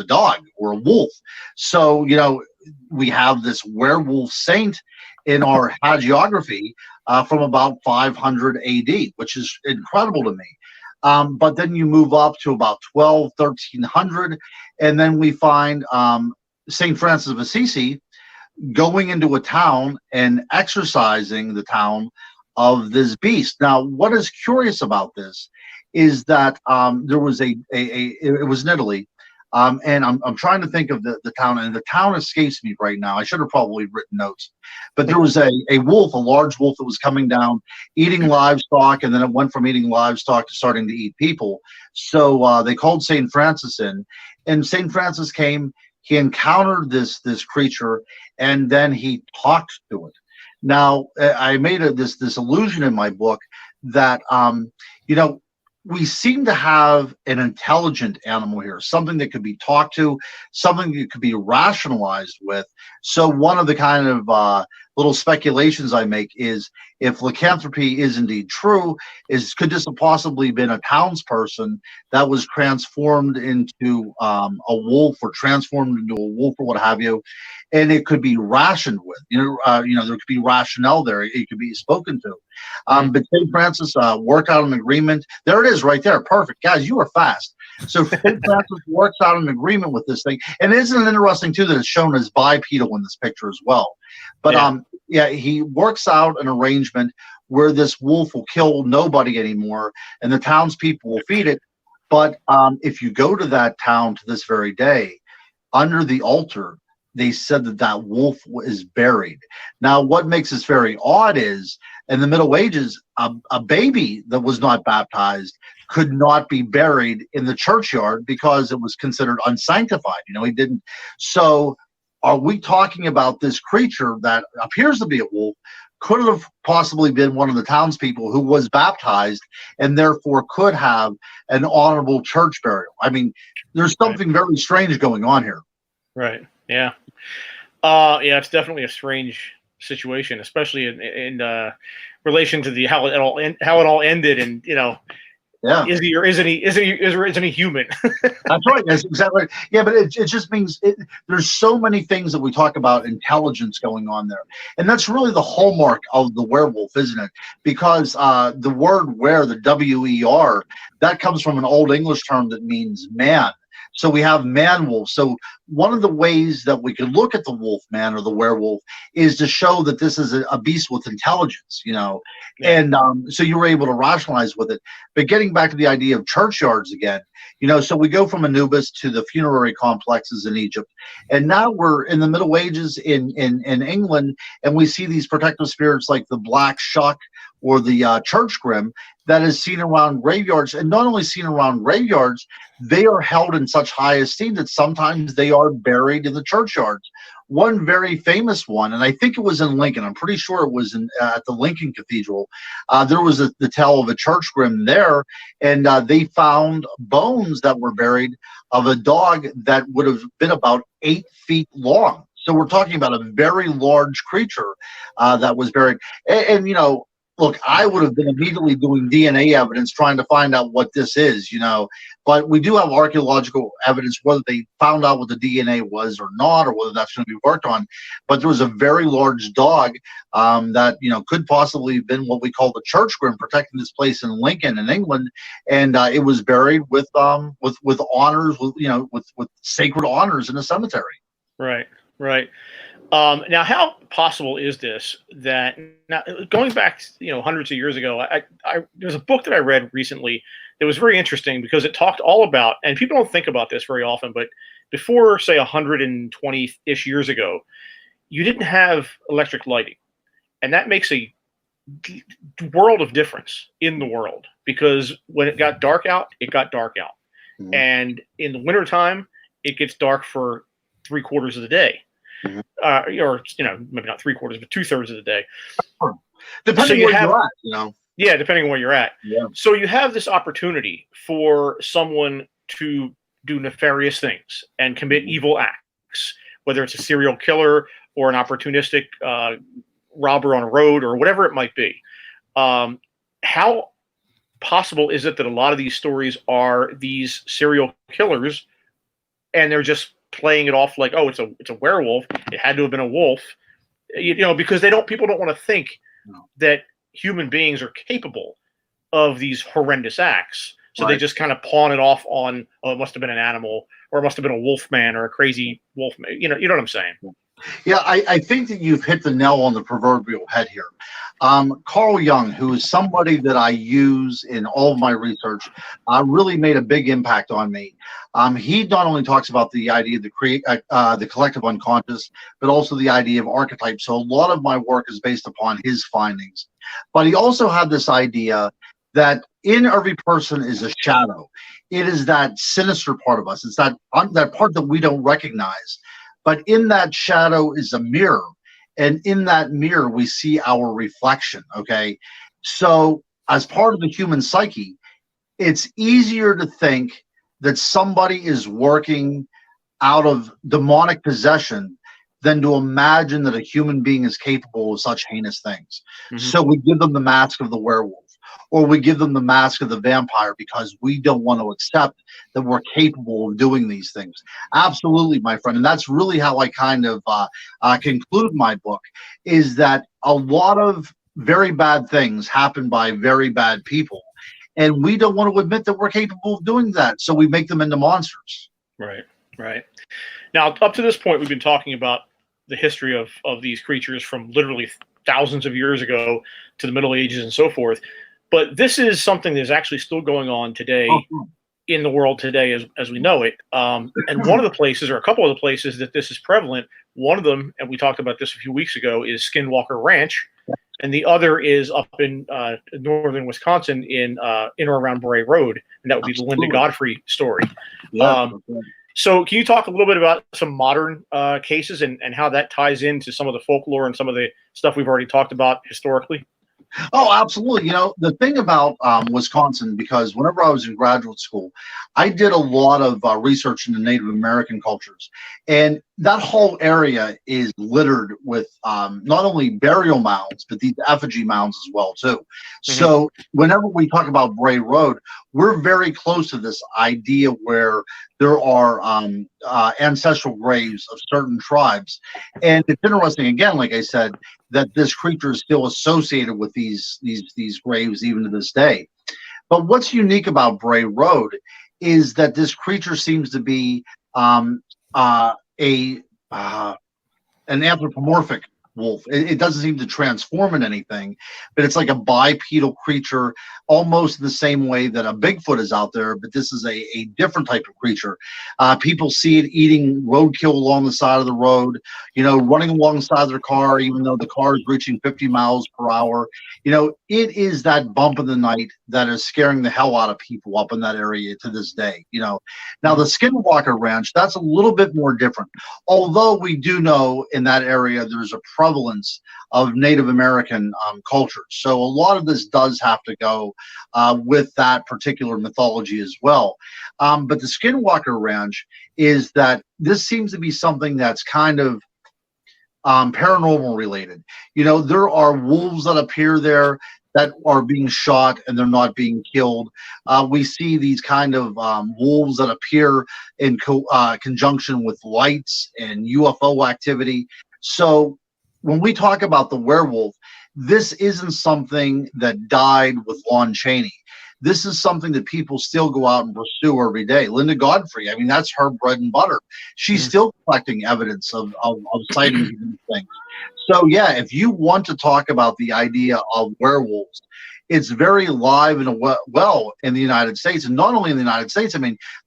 dog or a wolf. So, you know, we have this werewolf saint in our hagiography from about 500 AD, which is incredible to me. But then you move up to about 1300, and then we find St. Francis of Assisi going into a town and exorcising the town of this beast. Now, what is curious about this is that there was it was in Italy, and I'm trying to think of the town, and the town escapes me right now. I should have probably written notes, but there was a wolf, a large wolf that was coming down, eating livestock, and then it went from eating livestock to starting to eat people. So they called St. Francis in, and St. Francis came. He encountered this creature, and then he talked to it. Now, I made this allusion in my book that you know, we seem to have an intelligent animal here, something that could be talked to, something that could be rationalized with. So one of the kind of little speculations I make is, if lycanthropy is indeed true, could this have possibly been a townsperson that was transformed into a wolf, or transformed into a wolf, or what have you, and it could be rationed with. There could be rationale there. It could be spoken to. But St. Francis worked out an agreement. There it is, right there. Perfect, guys. You are fast. So St. Francis works out an agreement with this thing, and isn't it interesting too that it's shown as bipedal in this picture as well? But he works out an arrangement where this wolf will kill nobody anymore, and the townspeople will feed it. But if you go to that town to this very day, under the altar, they said that wolf is buried. Now, what makes this very odd is, in the Middle Ages, a baby that was not baptized could not be buried in the churchyard because it was considered unsanctified. He didn't. So are we talking about this creature that appears to be a wolf, could have possibly been one of the townspeople who was baptized and therefore could have an honorable church burial? I mean, there's something very strange going on here. Right. Yeah. It's definitely a strange situation, especially in relation to how it all ended, and is he or isn't he human? That's right. That's exactly right. Yeah, but it just means there's so many things that we talk about intelligence going on there, and that's really the hallmark of the werewolf, isn't it? Because the word "were," the W-E-R, that comes from an Old English term that means man. So we have man-wolf. So one of the ways that we could look at the wolf man or the werewolf is to show that this is a beast with intelligence, and so you were able to rationalize with it. But getting back to the idea of churchyards again, so we go from Anubis to the funerary complexes in Egypt, and now we're in the Middle Ages in England, and we see these protective spirits like the Black Shuck or the church grim that is seen around graveyards. And not only seen around graveyards, they are held in such high esteem that sometimes they are buried in the churchyards. One very famous one, and I think it was in Lincoln, I'm pretty sure it was at the Lincoln Cathedral, there was the tale of a church grim there, and they found bones that were buried of a dog that would have been about 8 feet long. So we're talking about a very large creature that was buried. And look, I would have been immediately doing DNA evidence trying to find out what this is, but we do have archaeological evidence, whether they found out what the DNA was or not, or whether that's going to be worked on. But there was a very large dog that, could possibly have been what we call the church grim, protecting this place in Lincoln in England. And it was buried with honors, with sacred honors in a cemetery. Right. Right. Now, how possible is this that now going back, hundreds of years ago, there's a book that I read recently that was very interesting because it talked all about, and people don't think about this very often, but before, say, 120-ish years ago, you didn't have electric lighting, and that makes a world of difference in the world, because when it got dark out, it got dark out. Mm-hmm. And in the wintertime, it gets dark for 3/4 of the day. Mm-hmm. Or maybe not 3/4, but 2/3 of the day. Depending where you're at, Yeah, depending on where you're at. Yeah. So you have this opportunity for someone to do nefarious things and commit evil acts, whether it's a serial killer or an opportunistic robber on a road or whatever it might be. How possible is it that a lot of these stories are these serial killers and they're just playing it off like, oh, it's a werewolf. It had to have been a wolf, because people don't want to think that human beings are capable of these horrendous acts. So Right. they just kind of pawn it off on, oh, it must have been an animal, or it must have been a wolf man or a crazy wolf man. You know what I'm saying? Yeah, I think that you've hit the nail on the proverbial head here. Carl Jung, who is somebody that I use in all of my research, really made a big impact on me. He not only talks about the idea of the collective unconscious, but also the idea of archetypes. So a lot of my work is based upon his findings. But he also had this idea that in every person is a shadow. It is that sinister part of us. It's that part that we don't recognize. But in that shadow is a mirror. And in that mirror, we see our reflection, okay? So as part of the human psyche, it's easier to think that somebody is working out of demonic possession than to imagine that a human being is capable of such heinous things. Mhm. So we give them the mask of the werewolf, or we give them the mask of the vampire because we don't want to accept that we're capable of doing these things. Absolutely, my friend. And that's really how I kind of conclude my book, is that a lot of very bad things happen by very bad people. And we don't want to admit that we're capable of doing that. So we make them into monsters. Right, right. Now, up to this point, we've been talking about the history of these creatures from literally thousands of years ago to the Middle Ages and so forth. But this is something that is actually still going on today in the world today as we know it. And one of the places, or a couple of the places that this is prevalent, one of them, and we talked about this a few weeks ago, is Skinwalker Ranch. And the other is up in northern Wisconsin in or around Bray Road. And that would be the Linda Godfrey story. Yeah. So can you talk a little bit about some modern cases and how that ties into some of the folklore and some of the stuff we've already talked about historically? Oh, absolutely. The thing about Wisconsin, because whenever I was in graduate school, I did a lot of research into Native American cultures. And that whole area is littered with not only burial mounds, but these effigy mounds as well, too. Mm-hmm. So whenever we talk about Bray Road, we're very close to this idea where there are ancestral graves of certain tribes. And it's interesting, again, like I said, that this creature is still associated with these graves even to this day. But what's unique about Bray Road is that this creature seems to be an anthropomorphic wolf. It doesn't seem to transform in anything, but it's like a bipedal creature, almost the same way that a Bigfoot is out there, but this is a different type of creature. People see it eating roadkill along the side of the road, running alongside their car, even though the car is reaching 50 miles per hour. It is that bump in the night that is scaring the hell out of people up in that area to this day. Now the Skinwalker Ranch, that's a little bit more different. Although we do know in that area there's a prevalence of Native American culture. So a lot of this does have to go with that particular mythology as well. But the Skinwalker Ranch is that this seems to be something that's kind of paranormal related. There are wolves that appear there that are being shot and they're not being killed. We see these kind of wolves that appear in conjunction with lights and UFO activity. So when we talk about the werewolf, this isn't something that died with Lon Chaney. This is something that people still go out and pursue every day. Linda Godfrey, that's her bread and butter. She's still collecting evidence of sightings and things. So yeah, if you want to talk about the idea of werewolves, it's very alive and well in the United States, and not only in the United States.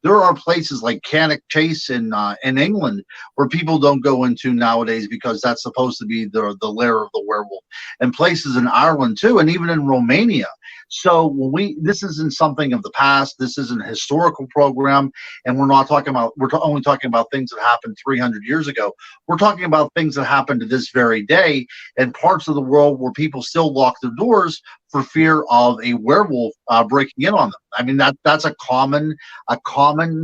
There are places like Cannock Chase in England where people don't go into nowadays because that's supposed to be the lair of the werewolf, and places in Ireland too, and even in Romania. So this isn't something of the past. This isn't a historical program, and we're only talking about things that happened 300 years ago. We're talking about things that happened to this very day in parts of the world where people still lock their doors for fear of a werewolf breaking in on them. I mean, that's a common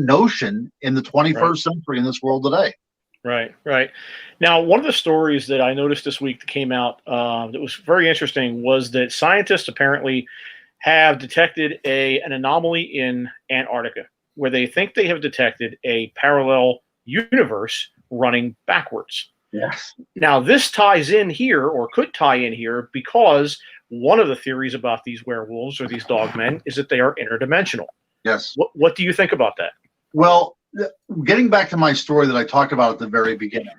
notion in the 21st century in this world today. Right. Now, one of the stories that I noticed this week that came out that was very interesting was that scientists apparently have detected an anomaly in Antarctica, where they think they have detected a parallel universe running backwards. Yes. Now, this ties in here, or could tie in here, because one of the theories about these werewolves or these dogmen is that they are interdimensional. Yes. What do you think about that? Well, getting back to my story that I talked about at the very beginning.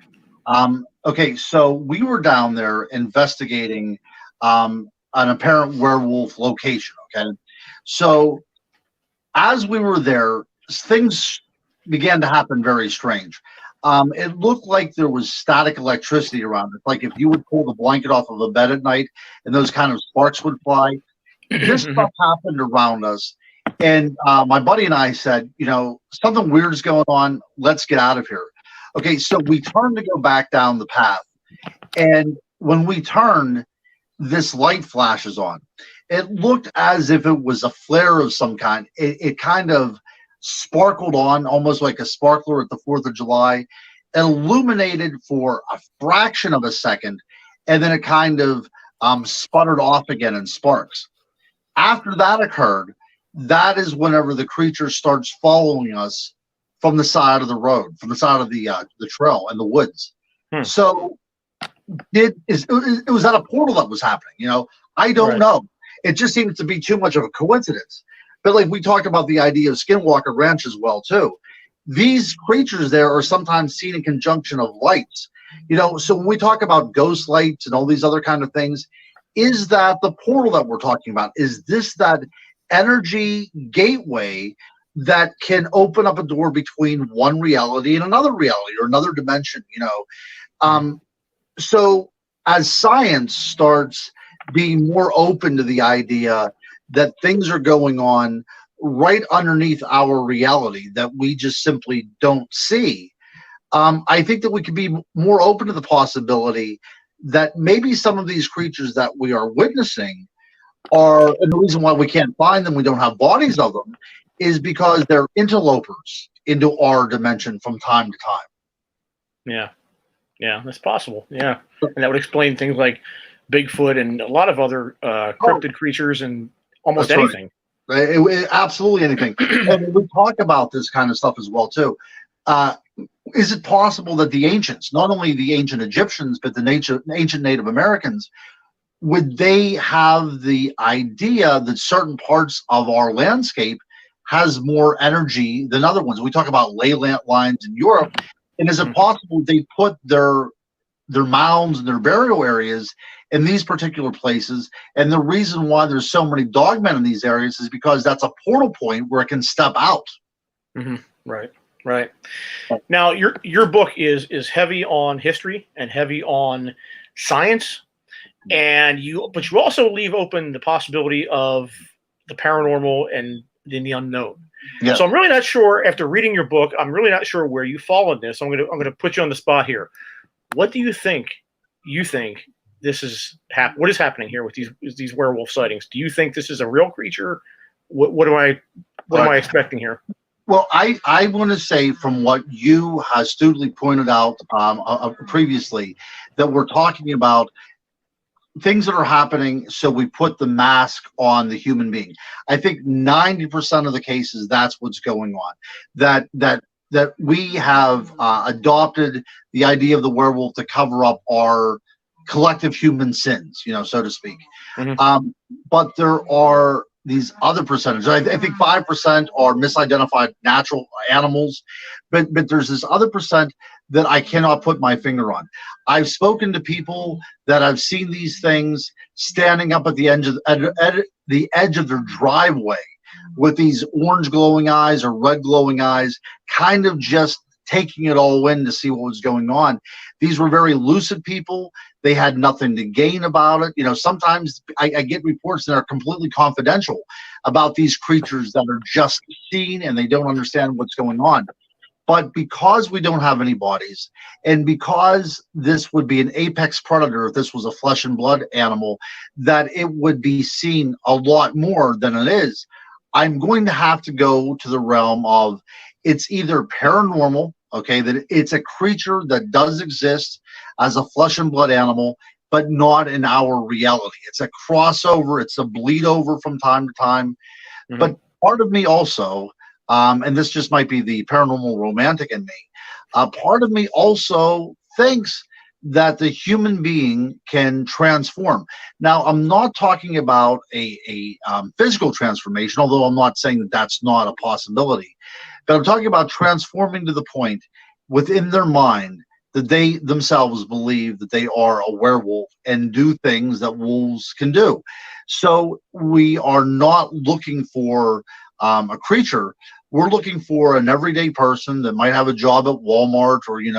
Okay, so we were down there investigating an apparent werewolf location. Okay, so as we were there, things began to happen very strange. It looked like there was static electricity around it. Like if you would pull the blanket off of a bed at night and those kind of sparks would fly. This stuff happened around us. And my buddy and I said, something weird is going on. Let's get out of here. Okay, so we turned to go back down the path. And when we turned, this light flashes on. It looked as if it was a flare of some kind. It kind of sparkled on, almost like a sparkler at the 4th of July. It illuminated for a fraction of a second, and then it kind of sputtered off again in sparks. After that occurred, that is whenever the creature starts following us from the side of the road, from the side of the trail and the woods. So it was that a portal that was happening? I don't know. It just seems to be too much of a coincidence. But like we talked about the idea of Skinwalker Ranch as well too. These creatures there are sometimes seen in conjunction of lights. So when we talk about ghost lights and all these other kind of things, is that the portal that we're talking about? Is this that energy gateway that can open up a door between one reality and another reality or another dimension? So as science starts being more open to the idea that things are going on right underneath our reality that we just simply don't see, I think that we could be more open to the possibility that maybe some of these creatures that we are witnessing are, and the reason why we can't find them, we don't have bodies of them, is because they're interlopers into our dimension from time to time. Yeah, that's possible. Yeah, and that would explain things like Bigfoot and a lot of other cryptid creatures and almost anything. Right. Absolutely anything. And we talk about this kind of stuff as well too. Is it possible that the ancients, not only the ancient Egyptians, but the ancient Native Americans, would they have the idea that certain parts of our landscape has more energy than other ones? We talk about ley lines in Europe, and is it possible they put their mounds and their burial areas in these particular places? And the reason why there's so many dogmen in these areas is because that's a portal point where it can step out. Right. Now, your book is heavy on history and heavy on science, but you also leave open the possibility of the paranormal and the unknown. Yeah. So I'm really not sure, after reading your book, I'm really not sure where you fall in this. I'm gonna put you on the spot here. What do you think this is what is happening here with these werewolf sightings? Do you think this is a real creature? What am I expecting here? Well, I want to say, from what you astutely pointed out previously, that we're talking about things that are happening, so we put the mask on the human being. I think 90% of the cases, that's what's going on. That we have adopted the idea of the werewolf to cover up our collective human sins, so to speak. But there are these other percentages. I think 5% are misidentified natural animals, but there's this other percent that I cannot put my finger on. I've spoken to people that have seen these things standing up at the edge of their driveway with these orange glowing eyes or red glowing eyes, kind of just taking it all in to see what was going on. These were very lucid people. They had nothing to gain about it. Sometimes I get reports that are completely confidential about these creatures that are just seen and they don't understand what's going on. But because we don't have any bodies, and because this would be an apex predator, if this was a flesh and blood animal, that it would be seen a lot more than it is, I'm going to have to go to the realm of it's either paranormal, okay, that it's a creature that does exist as a flesh and blood animal, but not in our reality. It's a crossover, it's a bleed over from time to time. Mm-hmm. But part of me also, and this just might be the paranormal romantic in me, part of me also thinks that the human being can transform. Now, I'm not talking about a physical transformation, although I'm not saying that that's not a possibility. But I'm talking about transforming to the point within their mind that they themselves believe that they are a werewolf and do things that wolves can do. So we are not looking for a creature. We're looking for an everyday person that might have a job at Walmart, or, he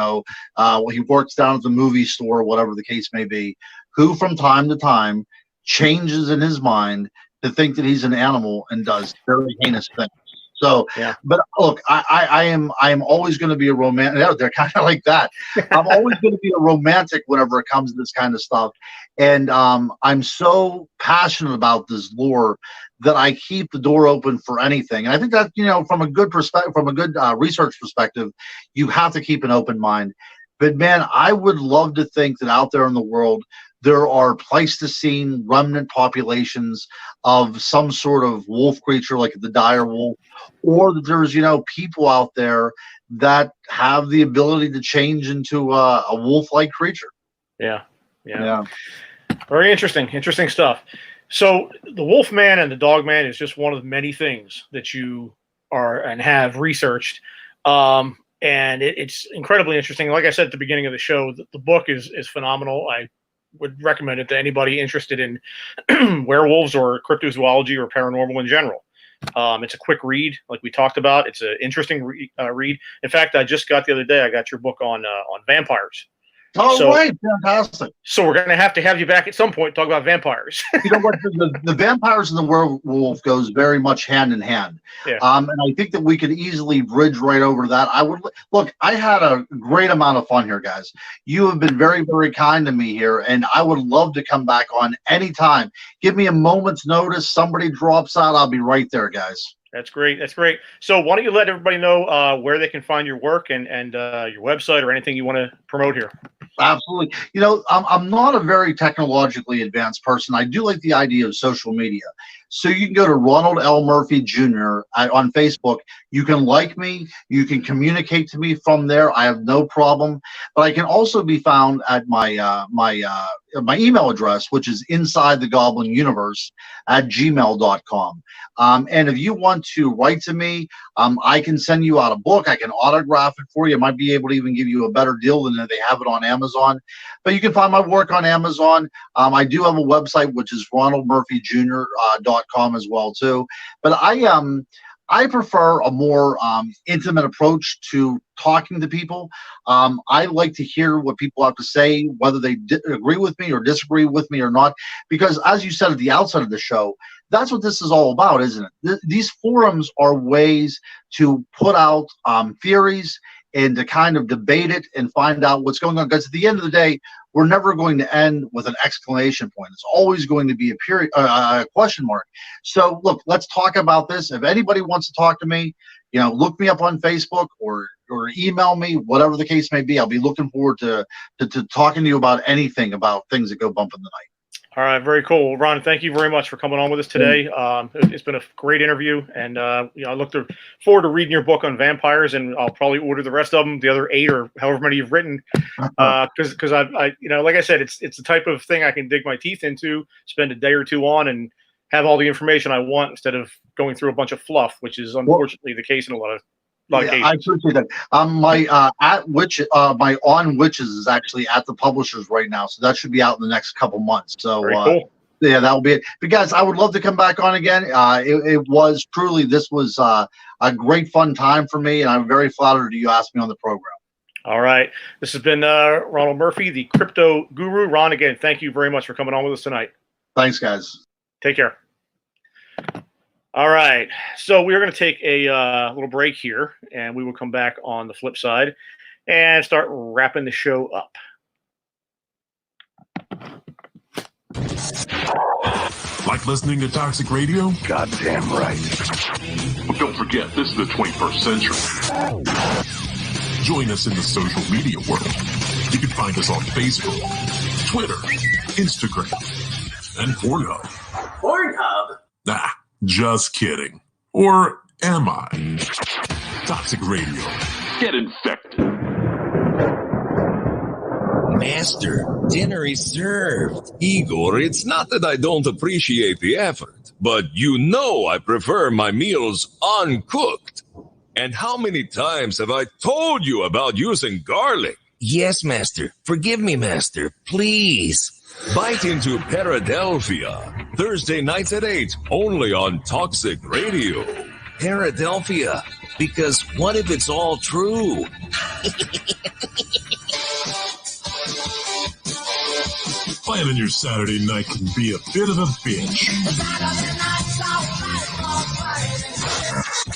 works down at the movie store, whatever the case may be, who from time to time changes in his mind to think that he's an animal and does very heinous things. So, yeah. But look, I am always going to be a romantic. They're kind of like that. I'm always going to be a romantic whenever it comes to this kind of stuff. And I'm so passionate about this lore that I keep the door open for anything. And I think that, from a good perspective, from a good research perspective, you have to keep an open mind. But man, I would love to think that out there in the world, there are Pleistocene remnant populations of some sort of wolf creature like the dire wolf, or that there's, people out there that have the ability to change into a wolf-like creature. Yeah. Very interesting stuff. So the wolf man and the dog man is just one of many things that you are and have researched. And it's incredibly interesting. Like I said at the beginning of the show, the book is phenomenal. I would recommend it to anybody interested in werewolves or cryptozoology or paranormal in general. It's a quick read, like we talked about. It's an interesting read. In fact, I just got the other day, I got your book on vampires. Oh, right. Fantastic. So we're going to have you back at some point to talk about vampires. You know what? The vampires and the werewolf goes very much hand in hand. Yeah. And I think that we could easily bridge right over that. I had a great amount of fun here, guys. You have been very, very kind to me here, and I would love to come back on anytime. Give me a moment's notice. Somebody drops out. I'll be right there, guys. That's great. So why don't you let everybody know where they can find your work and your website or anything you want to promote here? Absolutely. I'm not a very technologically advanced person. I do like the idea of social media. So you can go to Ronald L. Murphy Jr. On Facebook. You can like me. You can communicate to me from there. I have no problem. But I can also be found at my my email address, which is insidethegoblin.universe@gmail.com. And if you want to write to me, I can send you out a book. I can autograph it for you. I might be able to even give you a better deal than if they have it on Amazon. But you can find my work on Amazon. I do have a website, which is ronaldmurphyjr.com as well too. But I prefer a more intimate approach to talking to people. I like to hear what people have to say, whether they agree with me or disagree with me or not. Because as you said at the outset of the show, that's what this is all about, isn't it? These forums are ways to put out theories and to kind of debate it and find out what's going on. Because at the end of the day, we're never going to end with an exclamation point. It's always going to be a question mark. So look, let's talk about this. If anybody wants to talk to me, look me up on Facebook or email me, whatever the case may be. I'll be looking forward to talking to you about anything about things that go bump in the night. All right, very cool. Ron, thank you very much for coming on with us today. It's been a great interview, and I look forward to reading your book on vampires, and I'll probably order the rest of them, the other 8 or however many you've written, because I like I said, it's the type of thing I can dig my teeth into, spend a day or two on, and have all the information I want instead of going through a bunch of fluff, which is unfortunately the case in a lot of cases. I appreciate that. My on witches is actually at the publishers right now, so that should be out in the next couple months. So very cool. Yeah, that will be it. But guys, I would love to come back on again. This was a great fun time for me, and I'm very flattered you asked me on the program. All right, this has been Ronald Murphy, the crypto guru. Ron, again, thank you very much for coming on with us tonight. Thanks, guys. Take care. All right. So we're going to take a little break here, and we will come back on the flip side and start wrapping the show up. Like listening to Toxic Radio? Goddamn right. But don't forget, this is the 21st century. Join us in the social media world. You can find us on Facebook, Twitter, Instagram, and Pornhub. Pornhub? Nah, just kidding. Or am I? Toxic Radio. Get infected. Master, dinner is served. Igor, it's not that I don't appreciate the effort, but you know I prefer my meals uncooked. And how many times have I told you about using garlic? Yes, Master. Forgive me, Master. Please. Bite into Paradelphia. Thursday nights at 8, only on Toxic Radio. Paradelphia. Because what if it's all true? Planning your Saturday night can be a bit of a bitch.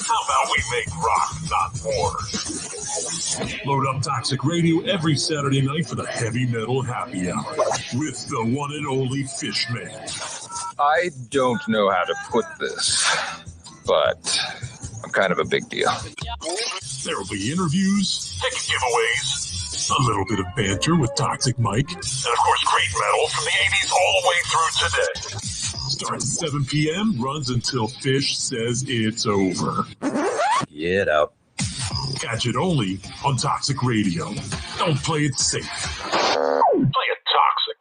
How about we make rock, not porn? Load up Toxic Radio every Saturday night for the heavy metal happy hour with the one and only Fishman. I don't know how to put this, but I'm kind of a big deal. There will be interviews, ticket giveaways, a little bit of banter with Toxic Mike, and of course great metal from the 80s all the way through today. Starts at 7 p.m., runs until Fish says it's over. Get out. Catch it only on Toxic Radio. Don't play it safe. Play it toxic.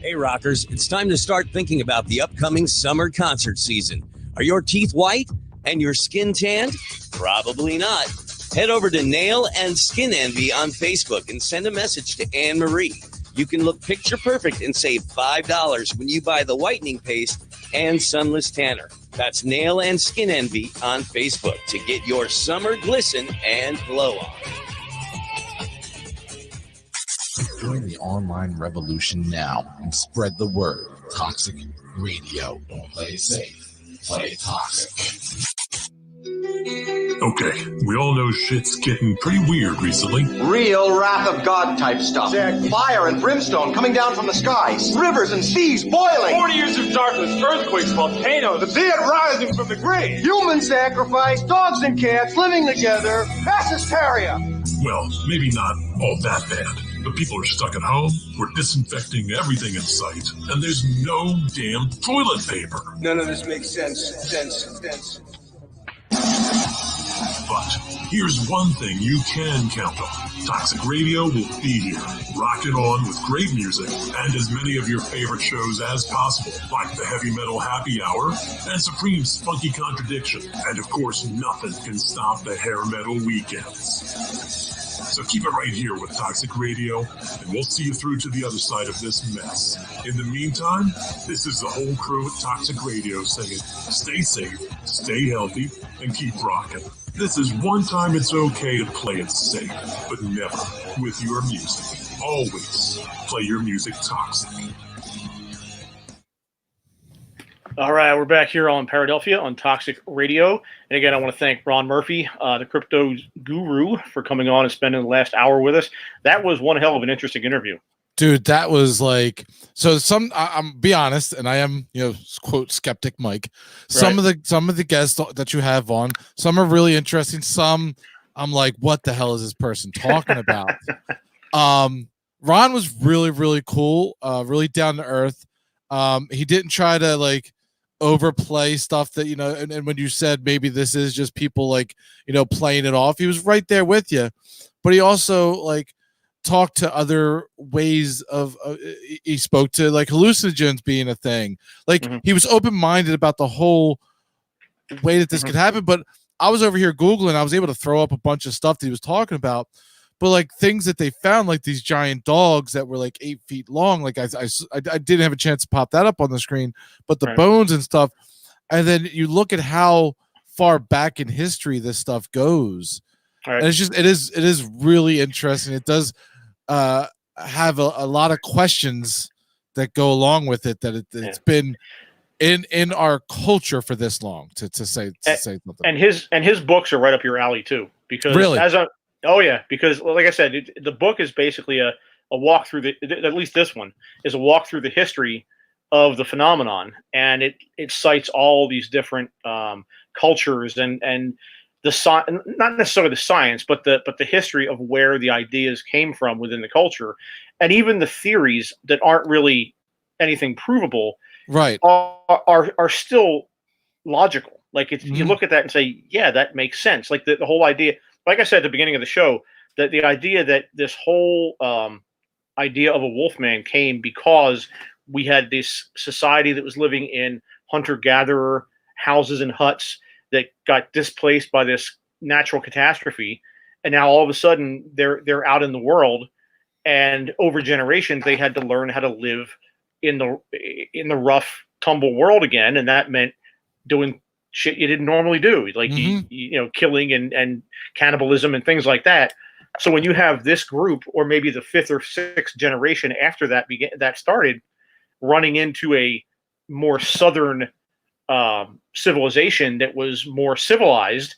Hey, rockers, it's time to start thinking about the upcoming summer concert season. Are your teeth white and your skin tanned? Probably not. Head over to Nail and Skin Envy on Facebook and send a message to Anne Marie. You can look picture perfect and save $5 when you buy the whitening paste and sunless tanner. That's Nail and Skin Envy on Facebook to get your summer glisten and glow on. Join the online revolution now and spread the word. Toxic Radio. Don't play it safe. Play toxic. Okay, we all know shit's getting pretty weird recently. Real wrath of God type stuff. Fire and brimstone coming down from the skies. Rivers and seas boiling. 40 years of darkness, earthquakes, volcanoes, the dead rising from the grave. Human sacrifice, dogs and cats living together. Mass hysteria. Well, maybe not all that bad, but people are stuck at home, we're disinfecting everything in sight, and there's no damn toilet paper. None of this makes sense. But here's one thing you can count on. Toxic Radio will be here, rocking on with great music and as many of your favorite shows as possible, like the Heavy Metal Happy Hour and Supreme's Funky Contradiction. And of course, nothing can stop the Hair Metal Weekends. So keep it right here with Toxic Radio, and we'll see you through to the other side of this mess. In the meantime, this is the whole crew at Toxic Radio saying, stay safe, stay healthy, and keep rocking. This is one time it's okay to play it safe, but never with your music. Always play your music toxic. All right, we're back here on Paradelphia on Toxic Radio. And again, I want to thank Ron Murphy, the crypto guru, for coming on and spending the last hour with us. That was one hell of an interesting interview. Dude, that was like, so I'm be honest, and I am, quote, skeptic Mike. Some of the guests that you have on, some are really interesting. Some I'm like, what the hell is this person talking about? Ron was really, really cool, really down to earth. He didn't try to like overplay stuff that, and when you said maybe this is just people like, playing it off, he was right there with you. But he also like talked to other ways of, he spoke to like hallucinogens being a thing. Like he was open-minded about the whole way that this could happen. But I was over here Googling, I was able to throw up a bunch of stuff that he was talking about. But like things that they found, like these giant dogs that were like 8 feet long, like I didn't have a chance to pop that up on the screen, but the bones and stuff. And then you look at how far back in history this stuff goes, and it's just it is really interesting. It does have a lot of questions that go along with it. That it's been in our culture for this long to say something. And his books are right up your alley too, because because like I said, the book is basically a walk through at least this one is a walk through the history of the phenomenon, and it cites all these different cultures and not necessarily the science, but the history of where the ideas came from within the culture, and even the theories that aren't really anything provable, right, are still logical. Like you look at that and say, yeah, that makes sense. Like the whole idea, like I said at the beginning of the show, that the idea that this whole idea of a wolfman came because we had this society that was living in hunter-gatherer houses and huts that got displaced by this natural catastrophe, and now all of a sudden they're out in the world, and over generations they had to learn how to live in the rough tumble world again, and that meant doing shit you didn't normally do, like killing and cannibalism and things like that. So when you have this group, or maybe the fifth or sixth generation after that started, running into a more southern civilization that was more civilized,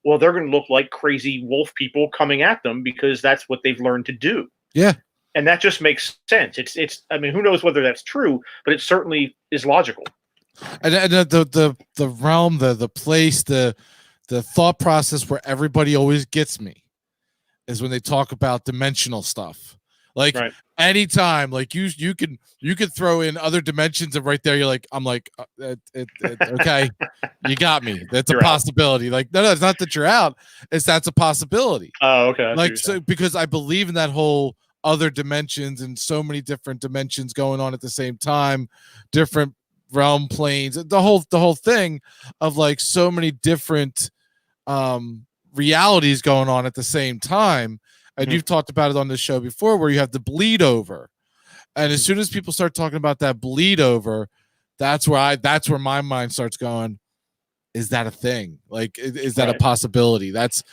well, they're going to look like crazy wolf people coming at them because that's what they've learned to do. Yeah. And that just makes sense. It's I mean, who knows whether that's true, but it certainly is logical. And the realm, the place, the thought process where everybody always gets me is when they talk about dimensional stuff. Like anytime, like you can throw in other dimensions, and right there you're like, I'm like, okay, you got me. That's a possibility. Out. Like no, it's not that you're out. That's a possibility. Oh, okay. Like so, because I believe in that whole other dimensions and so many different dimensions going on at the same time, different realm planes, the whole thing of like so many different realities going on at the same time. And you've talked about it on this show before, where you have the bleed over, and as soon as people start talking about that bleed over, that's where my mind starts going. Is that a thing? Like, is that a possibility? That's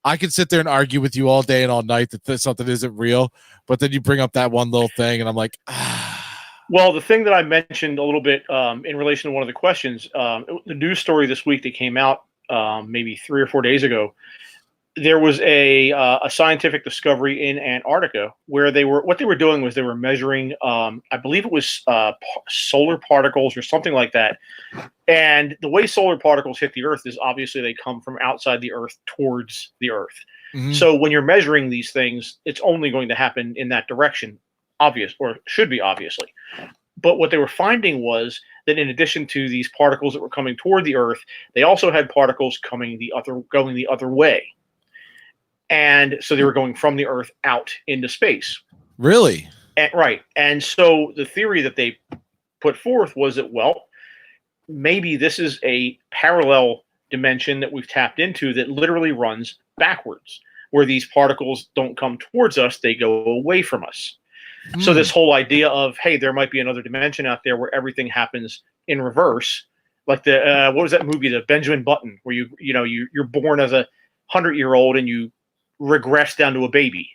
I could sit there and argue with you all day and all night that something isn't real, but then you bring up that one little thing, and I'm like, Well, the thing that I mentioned a little bit in relation to one of the questions, the news story this week that came out maybe 3 or 4 days ago. There was a scientific discovery in Antarctica where what they were doing was they were measuring, I believe it was solar particles or something like that. And the way solar particles hit the Earth is obviously they come from outside the Earth towards the Earth. Mm-hmm. So when you're measuring these things, it's only going to happen in that direction, should be obviously. But what they were finding was that in addition to these particles that were coming toward the Earth, they also had particles going the other way. And so they were going from the Earth out into space. Really? Right. And so the theory that they put forth was that, well, maybe this is a parallel dimension that we've tapped into that literally runs backwards, where these particles don't come towards us, they go away from us. So this whole idea of, hey, there might be another dimension out there where everything happens in reverse, like the what was that movie, the Benjamin Button, where you're born as a 100-year-old and you regress down to a baby.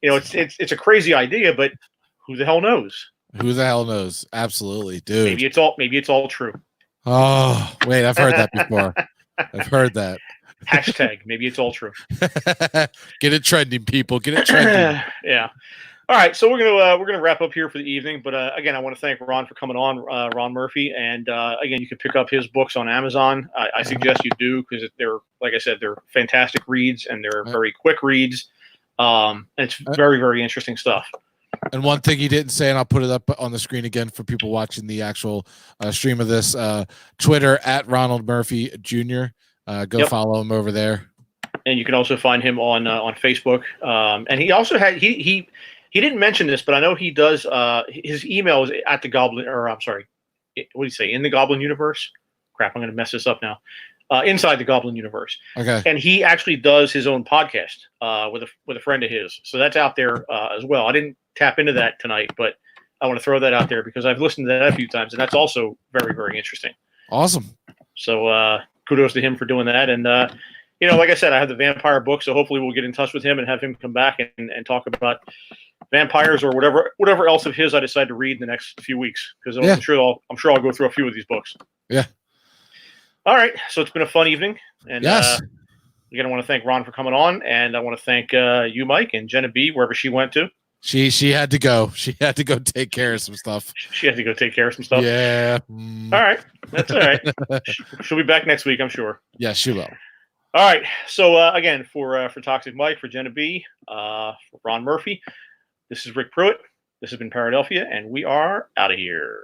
It's a crazy idea, but who the hell knows? Who the hell knows? Absolutely, dude. Maybe it's all true. Oh, wait, I've heard that before. I've heard that. Hashtag maybe it's all true. Get it trending, people. Get it trending. Yeah. All right, so we're gonna wrap up here for the evening. But again, I want to thank Ron for coming on, Ron Murphy. And again, you can pick up his books on Amazon. I suggest you do, because they're, like I said, they're fantastic reads, and they're very quick reads. And it's very, very interesting stuff. And one thing he didn't say, and I'll put it up on the screen again for people watching the actual stream of this: Twitter at Ronald Murphy Jr. Go follow him over there. And you can also find him on Facebook. And he also had he didn't mention this, but I know he does. His email is at the Goblin, or I'm sorry, what do you say? In the Goblin Universe? Crap, I'm going to mess this up now. Inside the Goblin Universe. Okay. And he actually does his own podcast with a friend of his. So that's out there as well. I didn't tap into that tonight, but I want to throw that out there because I've listened to that a few times, and that's also very, very interesting. Awesome. So kudos to him for doing that. And like I said, I have the vampire book, so hopefully we'll get in touch with him and have him come back and talk about vampires or whatever else of his I decide to read in the next few weeks, because I'm sure I'll go through a few of these books. Yeah. All right. So it's been a fun evening, and yes. Again, I want to thank Ron for coming on, and I want to thank you, Mike, and Jenna B, wherever she went to. She had to go. She had to go take care of some stuff. She had to go take care of some stuff. Yeah. All right. That's all right. She'll be back next week, I'm sure. Yeah, she will. All right. So again, for Toxic Mike, for Jenna B, for Ron Murphy, this is Rick Pruitt. This has been Paradelphia, and we are out of here.